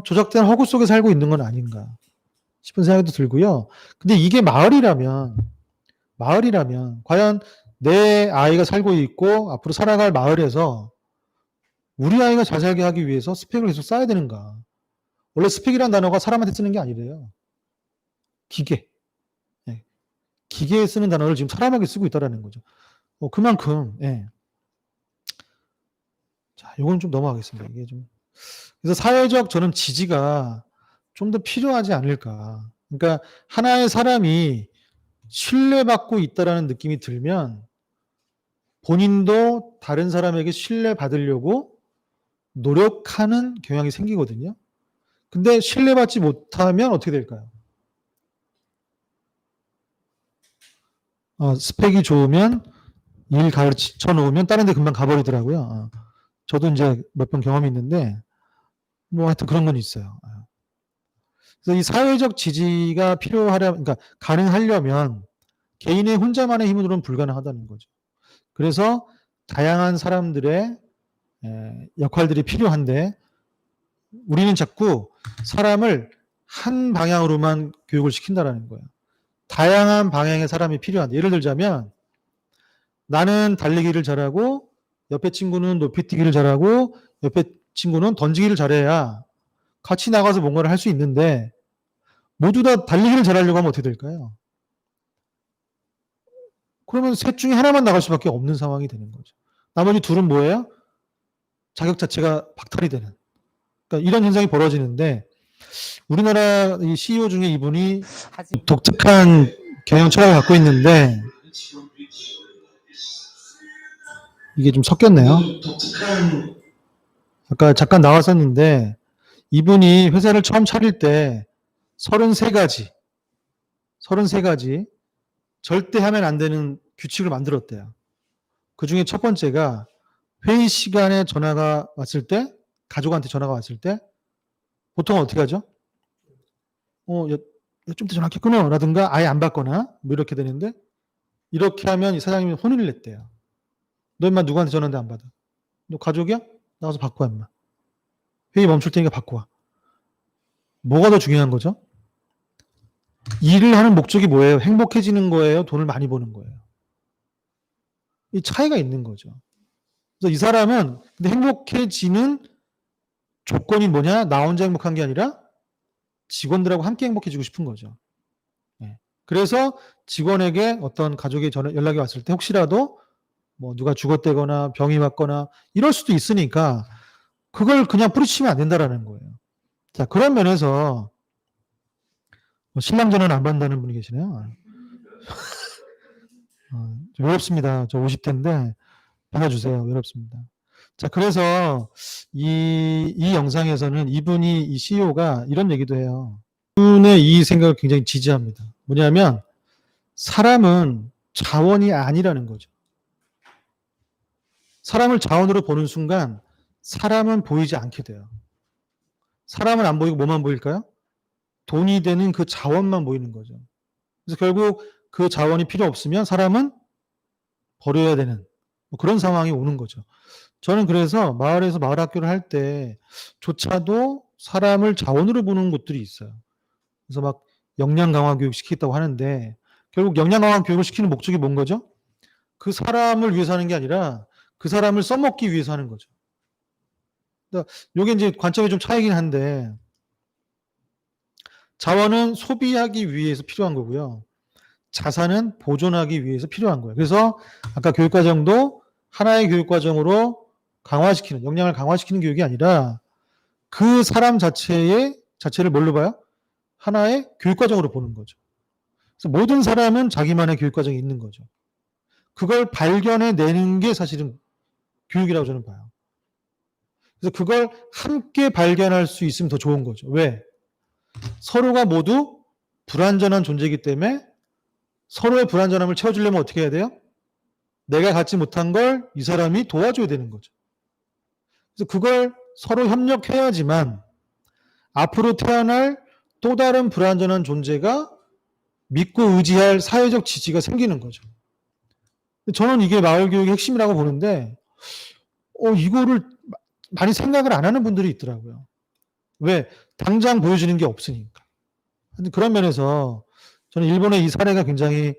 조작된 허구 속에 살고 있는 건 아닌가 싶은 생각도 들고요. 근데 이게 마을이라면 과연 내 아이가 살고 있고 앞으로 살아갈 마을에서 우리 아이가 잘 살게 하기 위해서 스펙을 계속 쌓아야 되는가? 원래 스펙이라는 단어가 사람한테 쓰는 게 아니래요. 기계. 예. 기계에 쓰는 단어를 지금 사람에게 쓰고 있다라는 거죠. 그만큼, 예. 자, 요건 좀 넘어가겠습니다. 이게 좀. 그래서 사회적 저는 지지가 좀 더 필요하지 않을까. 그러니까 하나의 사람이 신뢰받고 있다라는 느낌이 들면 본인도 다른 사람에게 신뢰받으려고 노력하는 경향이 생기거든요. 근데 신뢰받지 못하면 어떻게 될까요? 스펙이 좋으면 일 가르쳐 놓으면 다른 데 금방 가버리더라고요. 저도 이제 몇 번 경험이 있는데 뭐 하여튼 그런 건 있어요. 그래서 이 사회적 지지가 그러니까 가능하려면 개인의 혼자만의 힘으로는 불가능하다는 거죠. 그래서 다양한 사람들의 역할들이 필요한데 우리는 자꾸 사람을 한 방향으로만 교육을 시킨다라는 거예요. 다양한 방향의 사람이 필요한데 예를 들자면 나는 달리기를 잘하고 옆에 친구는 높이뛰기를 잘하고 옆에 친구는 던지기를 잘해야 같이 나가서 뭔가를 할 수 있는데 모두 다 달리기를 잘하려고 하면 어떻게 될까요? 그러면 셋 중에 하나만 나갈 수밖에 없는 상황이 되는 거죠. 나머지 둘은 뭐예요? 자격 자체가 박탈이 되는. 그러니까 이런 현상이 벌어지는데 우리나라 이 CEO 중에 이분이 독특한 경영 철학을 갖고 있는데 이게 좀 섞였네요. 아까 잠깐 나왔었는데 이분이 회사를 처음 차릴 때 33가지 절대 하면 안 되는 규칙을 만들었대요. 그 중에 첫 번째가 회의 시간에 전화가 왔을 때 가족한테 전화가 왔을 때 보통 어떻게 하죠? 좀 더 전화할게 끊어 라든가 아예 안 받거나 뭐 이렇게 되는데 이렇게 하면 이 사장님이 혼을 냈대요. 너 인마 누구한테 전화인데 안 받아? 너 가족이야? 나가서 받고 와 인마. 회의 멈출 테니까 받고 와. 뭐가 더 중요한 거죠? 일을 하는 목적이 뭐예요? 행복해지는 거예요? 돈을 많이 버는 거예요? 이 차이가 있는 거죠. 그래서 이 사람은 근데 행복해지는 조건이 뭐냐? 나 혼자 행복한 게 아니라 직원들하고 함께 행복해지고 싶은 거죠. 네. 그래서 직원에게 어떤 가족의 연락이 왔을 때 혹시라도 뭐 누가 죽었다거나 병이 왔거나 이럴 수도 있으니까 그걸 그냥 뿌리치면 안 된다라는 거예요. 자, 그런 면에서 신랑 전화는 안 받는다는 분이 계시네요. 외롭습니다. 저 50대인데 받아주세요. 외롭습니다. 자, 그래서 이 영상에서는 이 CEO가 이런 얘기도 해요. 이분의 이 생각을 굉장히 지지합니다. 뭐냐면 사람은 자원이 아니라는 거죠. 사람을 자원으로 보는 순간 사람은 보이지 않게 돼요. 사람은 안 보이고 뭐만 보일까요? 돈이 되는 그 자원만 보이는 거죠. 그래서 결국 그 자원이 필요 없으면 사람은 버려야 되는 뭐 그런 상황이 오는 거죠. 저는 그래서 마을에서 마을 학교를 할 때조차도 사람을 자원으로 보는 곳들이 있어요. 그래서 막 역량 강화 교육 시키겠다고 하는데 결국 역량 강화 교육을 시키는 목적이 뭔 거죠? 그 사람을 위해서 하는 게 아니라 그 사람을 써먹기 위해서 하는 거죠. 그러니까 이게 이제 관점이 좀 차이긴 한데 자원은 소비하기 위해서 필요한 거고요. 자산은 보존하기 위해서 필요한 거예요. 그래서 아까 교육과정도 하나의 교육과정으로 역량을 강화시키는 교육이 아니라 그 사람 자체의 자체를 뭘로 봐요? 하나의 교육과정으로 보는 거죠. 그래서 모든 사람은 자기만의 교육과정이 있는 거죠. 그걸 발견해내는 게 사실은 교육이라고 저는 봐요. 그래서 그걸 함께 발견할 수 있으면 더 좋은 거죠. 왜? 서로가 모두 불완전한 존재이기 때문에 서로의 불완전함을 채워주려면 어떻게 해야 돼요? 내가 갖지 못한 걸 이 사람이 도와줘야 되는 거죠. 그래서 그걸 서로 협력해야지만 앞으로 태어날 또 다른 불완전한 존재가 믿고 의지할 사회적 지지가 생기는 거죠. 저는 이게 마을교육의 핵심이라고 보는데 이거를 많이 생각을 안 하는 분들이 있더라고요. 왜? 당장 보여주는 게 없으니까. 그런 면에서 저는 일본의 이 사례가 굉장히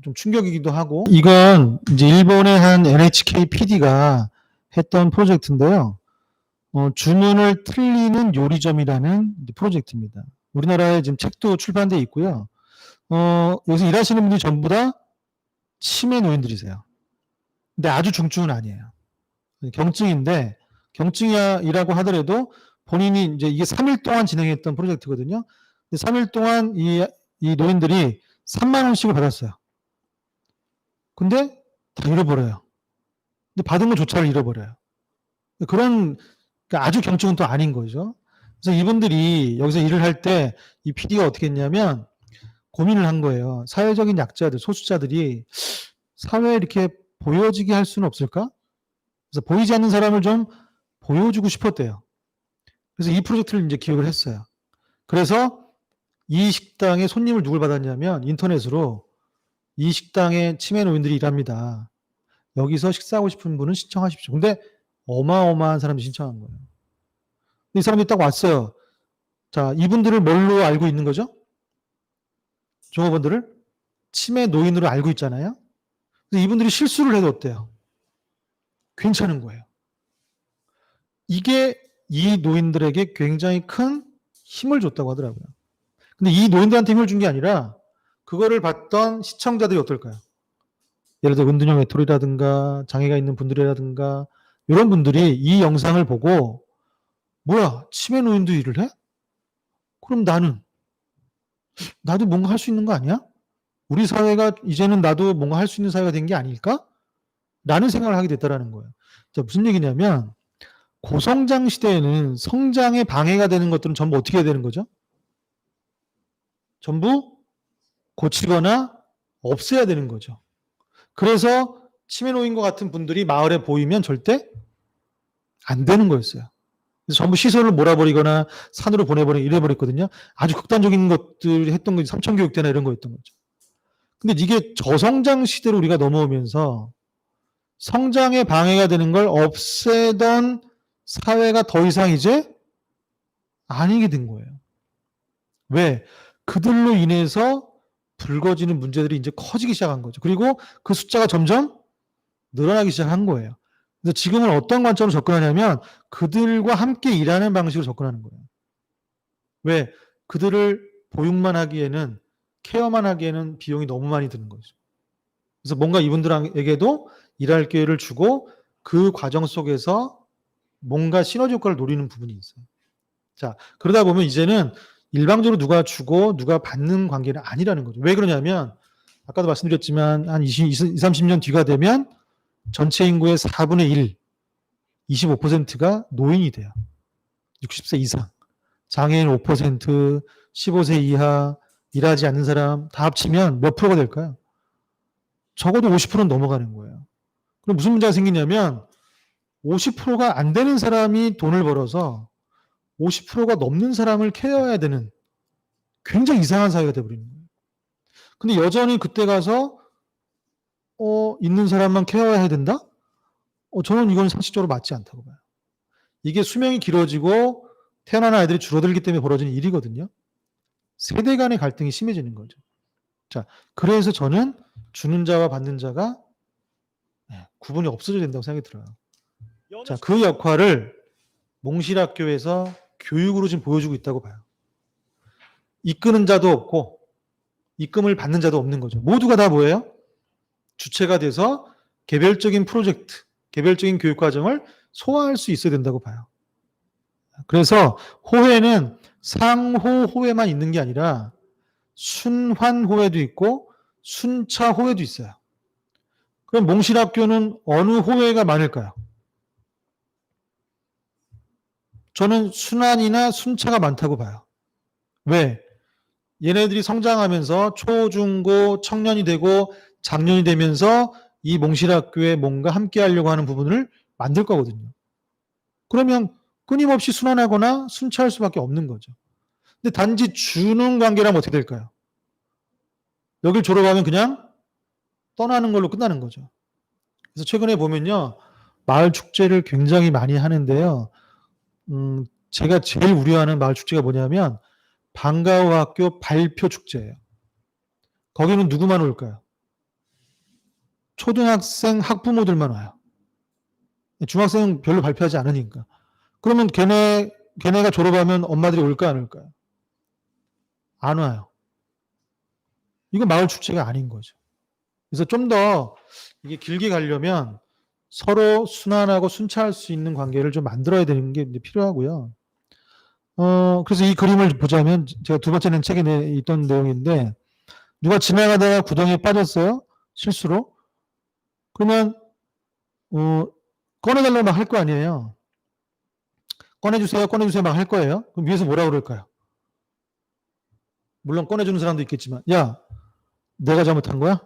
좀 충격이기도 하고, 이건 이제 일본의 한 NHK PD가 했던 프로젝트인데요. 주문을 틀리는 요리점이라는 프로젝트입니다. 우리나라에 지금 책도 출판되어 있고요. 여기서 일하시는 분들이 전부 다 치매 노인들이세요. 근데 아주 중증은 아니에요. 경증인데, 경증이라고 하더라도 본인이 이제 이게 3일 동안 진행했던 프로젝트거든요. 3일 동안 이 노인들이 3만 원씩을 받았어요. 근데 다 잃어버려요. 근데 받은 것조차를 잃어버려요. 그러니까 아주 경증은 또 아닌 거죠. 그래서 이분들이 여기서 일을 할 때 이 PD가 어떻게 했냐면 고민을 한 거예요. 사회적인 약자들, 소수자들이 사회에 이렇게 보여지게 할 수는 없을까? 그래서 보이지 않는 사람을 좀 보여주고 싶었대요. 그래서 이 프로젝트를 이제 기획을 했어요. 그래서 이 식당에 손님을 누굴 받았냐면 인터넷으로 이 식당에 치매 노인들이 일합니다. 여기서 식사하고 싶은 분은 신청하십시오. 근데 어마어마한 사람들이 신청한 거예요. 이 사람들이 딱 왔어요. 자, 이분들을 뭘로 알고 있는 거죠? 종업원들을 치매 노인으로 알고 있잖아요. 그래서 이분들이 실수를 해도 어때요? 괜찮은 거예요. 이게 이 노인들에게 굉장히 큰 힘을 줬다고 하더라고요. 근데 이 노인들한테 힘을 준 게 아니라 그거를 봤던 시청자들이 어떨까요? 예를 들어 은둔형 외톨이라든가 장애가 있는 분들이라든가 이런 분들이 이 영상을 보고 뭐야 치매 노인도 일을 해? 그럼 나도 뭔가 할 수 있는 거 아니야? 우리 사회가 이제는 나도 뭔가 할 수 있는 사회가 된 게 아닐까? 라는 생각을 하게 됐다라는 거예요. 자, 무슨 얘기냐면 고성장 시대에는 성장에 방해가 되는 것들은 전부 어떻게 해야 되는 거죠? 전부 고치거나 없애야 되는 거죠. 그래서 치매 노인과 같은 분들이 마을에 보이면 절대 안 되는 거였어요. 그래서 전부 시설을 몰아버리거나 산으로 보내버리고 이래버렸거든요. 아주 극단적인 것들 했던 게 삼천교육대나 이런 거였던 거죠. 근데 이게 저성장 시대로 우리가 넘어오면서 성장에 방해가 되는 걸 없애던 사회가 더 이상 이제 아니게 된 거예요. 왜? 그들로 인해서 불거지는 문제들이 이제 커지기 시작한 거죠. 그리고 그 숫자가 점점 늘어나기 시작한 거예요. 그래서 지금은 어떤 관점으로 접근하냐면 그들과 함께 일하는 방식으로 접근하는 거예요. 왜? 그들을 보육만 하기에는 케어만 하기에는 비용이 너무 많이 드는 거죠. 그래서 뭔가 이분들에게도 일할 기회를 주고 그 과정 속에서 뭔가 시너지 효과를 노리는 부분이 있어요. 자, 그러다 보면 이제는 일방적으로 누가 주고 누가 받는 관계는 아니라는 거죠. 왜 그러냐면 아까도 말씀드렸지만 한 30년 뒤가 되면 전체 인구의 4분의 1, 25%가 노인이 돼요. 60세 이상. 장애인 5%, 15세 이하, 일하지 않는 사람 다 합치면 몇 프로가 될까요? 적어도 50%는 넘어가는 거예요. 그럼 무슨 문제가 생기냐면 50%가 안 되는 사람이 돈을 벌어서 50%가 넘는 사람을 케어해야 되는 굉장히 이상한 사회가 돼버리는 거예요. 근데 여전히 그때 가서 있는 사람만 케어해야 된다? 저는 이건 상식적으로 맞지 않다고 봐요. 이게 수명이 길어지고 태어나는 아이들이 줄어들기 때문에 벌어지는 일이거든요. 세대 간의 갈등이 심해지는 거죠. 자, 그래서 저는 주는 자와 받는 자가 구분이 없어져야 된다고 생각이 들어요. 자, 그 역할을 몽실학교에서 교육으로 지금 보여주고 있다고 봐요. 이끄는 자도 없고 입금을 받는 자도 없는 거죠. 모두가 다 뭐예요? 주체가 돼서 개별적인 프로젝트, 개별적인 교육 과정을 소화할 수 있어야 된다고 봐요. 그래서 호혜는 상호호외만 있는 게 아니라 순환호외도 있고 순차호외도 있어요. 그럼 몽실학교는 어느 호외가 많을까요? 저는 순환이나 순차가 많다고 봐요. 왜? 얘네들이 성장하면서 초, 중, 고, 청년이 되고 장년이 되면서 이 몽실학교에 뭔가 함께 하려고 하는 부분을 만들 거거든요. 그러면 끊임없이 순환하거나 순차할 수밖에 없는 거죠. 근데 단지 주는 관계라면 어떻게 될까요? 여길 졸업하면 그냥 떠나는 걸로 끝나는 거죠. 그래서 최근에 보면요. 마을 축제를 굉장히 많이 하는데요. 제가 제일 우려하는 마을 축제가 뭐냐면 방과후 학교 발표 축제예요. 거기는 누구만 올까요? 초등학생 학부모들만 와요. 중학생은 별로 발표하지 않으니까. 그러면 걔네가 졸업하면 엄마들이 올까 안 올까요? 안 와요. 이거 마을 축제가 아닌 거죠. 그래서 좀 더 이게 길게 가려면 서로 순환하고 순차할 수 있는 관계를 좀 만들어야 되는 게 필요하고요. 그래서 이 그림을 보자면 제가 두 번째는 책에 있던 내용인데 누가 지나가다가 구덩이에 빠졌어요. 실수로. 그러면 꺼내달라고 막 할 거 아니에요. 꺼내주세요, 꺼내주세요 막 할 거예요. 그럼 위에서 뭐라 그럴까요? 물론 꺼내주는 사람도 있겠지만 야, 내가 잘못한 거야?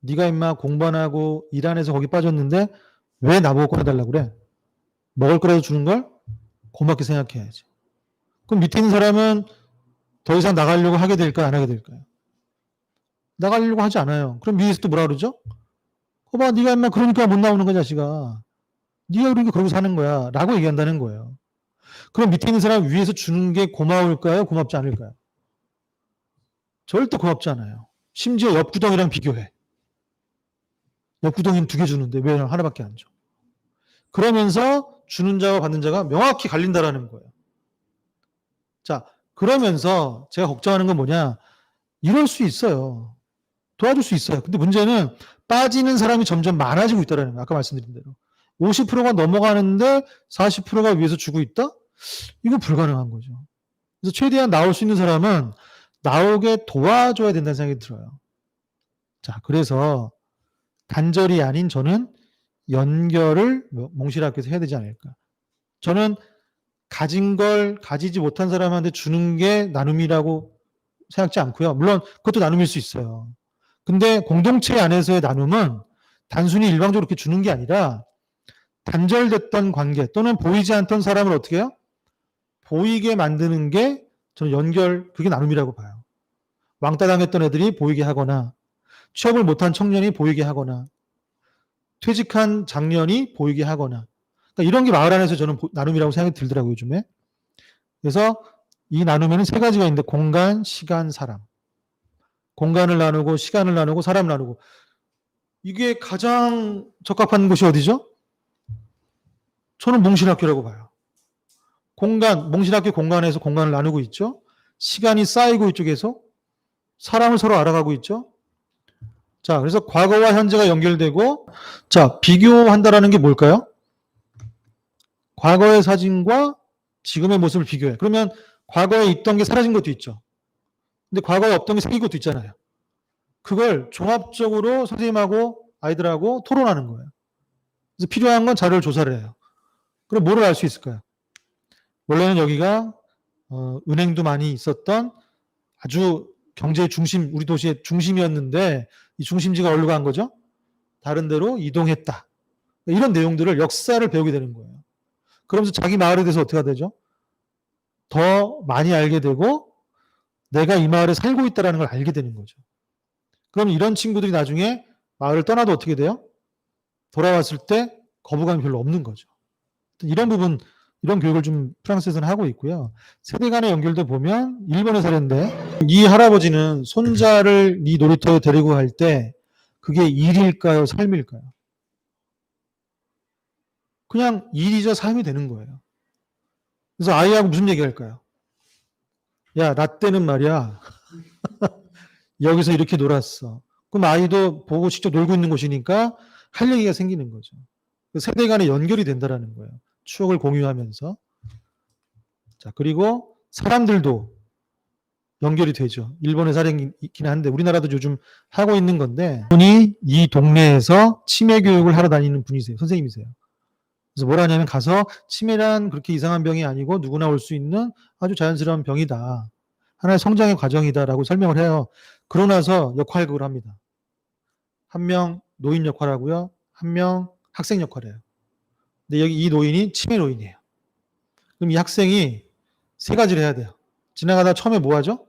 네가 임마 공부 안 하고 일 안 해서 거기 빠졌는데 왜 나보고 꺼내달라고 그래? 먹을 거라도 주는 걸 고맙게 생각해야지. 그럼 밑에 있는 사람은 더 이상 나가려고 하게 될까요? 안 하게 될까요? 나가려고 하지 않아요. 그럼 위에서 또 뭐라 그러죠? 거봐, 네가 임마 그러니까 못 나오는 거야, 자식아. 네가 그러니까 그러고 사는 거야. 라고 얘기한다는 거예요. 그럼 밑에 있는 사람 위에서 주는 게 고마울까요? 고맙지 않을까요? 절대 고맙지 않아요. 심지어 옆 구덩이랑 비교해. 옆 구덩이는 2개 주는데 왜 하나밖에 안 줘? 그러면서 주는 자와 받는 자가 명확히 갈린다라는 거예요. 자, 그러면서 제가 걱정하는 건 뭐냐? 이럴 수 있어요. 도와줄 수 있어요. 근데 문제는 빠지는 사람이 점점 많아지고 있다는 거예요. 아까 말씀드린 대로. 50%가 넘어가는데 40%가 위에서 주고 있다? 이건 불가능한 거죠. 그래서 최대한 나올 수 있는 사람은 나오게 도와줘야 된다는 생각이 들어요. 자, 그래서 단절이 아닌 저는 연결을 몽실학교에서 해야 되지 않을까. 저는 가진 걸 가지지 못한 사람한테 주는 게 나눔이라고 생각지 않고요. 물론 그것도 나눔일 수 있어요. 근데 공동체 안에서의 나눔은 단순히 일방적으로 이렇게 주는 게 아니라 단절됐던 관계 또는 보이지 않던 사람을 어떻게 해요? 보이게 만드는 게 저는 그게 나눔이라고 봐요. 왕따 당했던 애들이 보이게 하거나 취업을 못한 청년이 보이게 하거나 퇴직한 장년이 보이게 하거나 그러니까 이런 게 마을 안에서 저는 나눔이라고 생각이 들더라고요, 요즘에. 그래서 이 나눔에는 3가지가 있는데 공간, 시간, 사람. 공간을 나누고 시간을 나누고 사람을 나누고 이게 가장 적합한 곳이 어디죠? 저는 몽실학교라고 봐요. 몽실학교 공간에서 공간을 나누고 있죠. 시간이 쌓이고 이쪽에서 사람을 서로 알아가고 있죠. 자, 그래서 과거와 현재가 연결되고 자, 비교한다라는 게 뭘까요? 과거의 사진과 지금의 모습을 비교해. 그러면 과거에 있던 게 사라진 것도 있죠. 근데 과거에 없던 게 생긴 것도 있잖아요. 그걸 종합적으로 선생님하고 아이들하고 토론하는 거예요. 그래서 필요한 건 자료를 조사를 해요. 그럼 뭐를 알 수 있을까요? 원래는 여기가 은행도 많이 있었던 아주 경제의 중심, 우리 도시의 중심이었는데 이 중심지가 어디로 간 거죠? 다른 데로 이동했다. 이런 내용들을 역사를 배우게 되는 거예요. 그러면서 자기 마을에 대해서 어떻게 되죠? 더 많이 알게 되고 내가 이 마을에 살고 있다는 걸 알게 되는 거죠. 그럼 이런 친구들이 나중에 마을을 떠나도 어떻게 돼요? 돌아왔을 때 거부감이 별로 없는 거죠. 이런 부분, 이런 교육을 좀 프랑스에서는 하고 있고요. 세대 간의 연결도 보면 일본의 사례인데 이 할아버지는 손자를 이 놀이터에 데리고 갈 때 그게 일일까요? 삶일까요? 그냥 일이자 삶이 되는 거예요. 그래서 아이하고 무슨 얘기할까요? 야, 나 때는 말이야. 여기서 이렇게 놀았어. 그럼 아이도 보고 직접 놀고 있는 곳이니까 할 얘기가 생기는 거죠. 세대 간의 연결이 된다라는 거예요. 추억을 공유하면서. 자, 그리고 사람들도 연결이 되죠. 일본의 사례는 있긴 한데 우리나라도 요즘 하고 있는 건데 분이 이 동네에서 치매 교육을 하러 다니는 분이세요. 선생님이세요. 그래서 뭐라 하냐면 가서 치매란 그렇게 이상한 병이 아니고 누구나 올 수 있는 아주 자연스러운 병이다. 하나의 성장의 과정이다라고 설명을 해요. 그러고 나서 역할극을 합니다. 한 명 노인 역할하고요. 한 명 학생 역할이에요. 근데 여기 이 노인이 치매 노인이에요. 그럼 이 학생이 세 가지를 해야 돼요. 지나가다 처음에 뭐 하죠?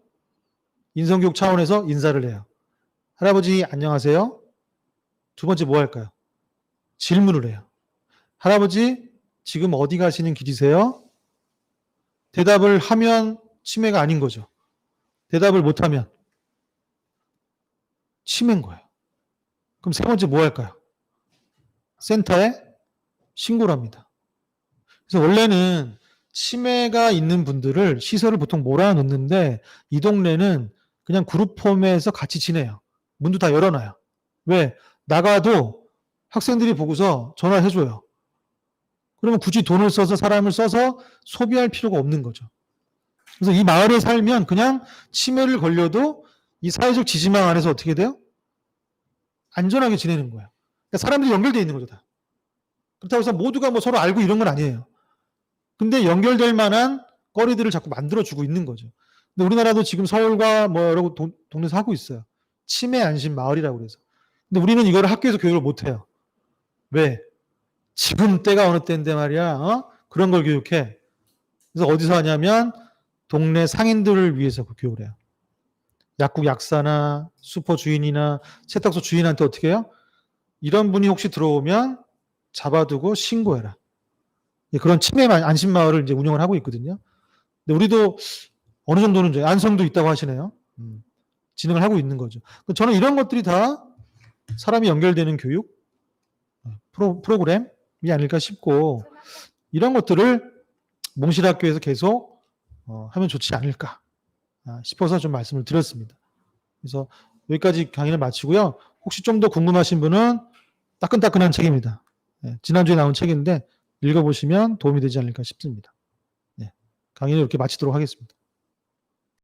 인성교육 차원에서 인사를 해요. 할아버지 안녕하세요. 두 번째 뭐 할까요? 질문을 해요. 할아버지 지금 어디 가시는 길이세요? 대답을 하면 치매가 아닌 거죠. 대답을 못하면 치매인 거예요. 그럼 세 번째 뭐 할까요? 센터에 신고를 합니다. 그래서 원래는 치매가 있는 분들을 시설을 보통 몰아넣는데 이 동네는 그냥 그룹홈에서 같이 지내요. 문도 다 열어놔요. 왜? 나가도 학생들이 보고서 전화를 해줘요. 그러면 굳이 돈을 써서 사람을 써서 소비할 필요가 없는 거죠. 그래서 이 마을에 살면 그냥 치매를 걸려도 이 사회적 지지망 안에서 어떻게 돼요? 안전하게 지내는 거예요. 그러니까 사람들이 연결되어 있는 거죠. 다. 그렇다고 해서 모두가 뭐 서로 알고 이런 건 아니에요. 근데 연결될 만한 거리들을 자꾸 만들어주고 있는 거죠. 근데 우리나라도 지금 서울과 뭐 여러 동네에서 하고 있어요. 치매 안심 마을이라고 그래서. 근데 우리는 이거를 학교에서 교육을 못 해요. 왜? 지금 때가 어느 때인데 말이야. 그런 걸 교육해. 그래서 어디서 하냐면 동네 상인들을 위해서 그 교육을 해요. 약국 약사나 슈퍼 주인이나 세탁소 주인한테 어떻게 해요? 이런 분이 혹시 들어오면 잡아두고 신고해라. 그런 치매 안심 마을을 이제 운영을 하고 있거든요. 근데 우리도 어느 정도는 이제 안성도 있다고 하시네요. 진행을 하고 있는 거죠. 저는 이런 것들이 다 사람이 연결되는 교육 프로그램이 아닐까 싶고 이런 것들을 몽실학교에서 계속 하면 좋지 않을까 싶어서 좀 말씀을 드렸습니다. 그래서 여기까지 강의를 마치고요. 혹시 좀 더 궁금하신 분은 따끈따끈한 책입니다. 지난주에 나온 책인데 읽어보시면 도움이 되지 않을까 싶습니다. 강의를 이렇게 마치도록 하겠습니다.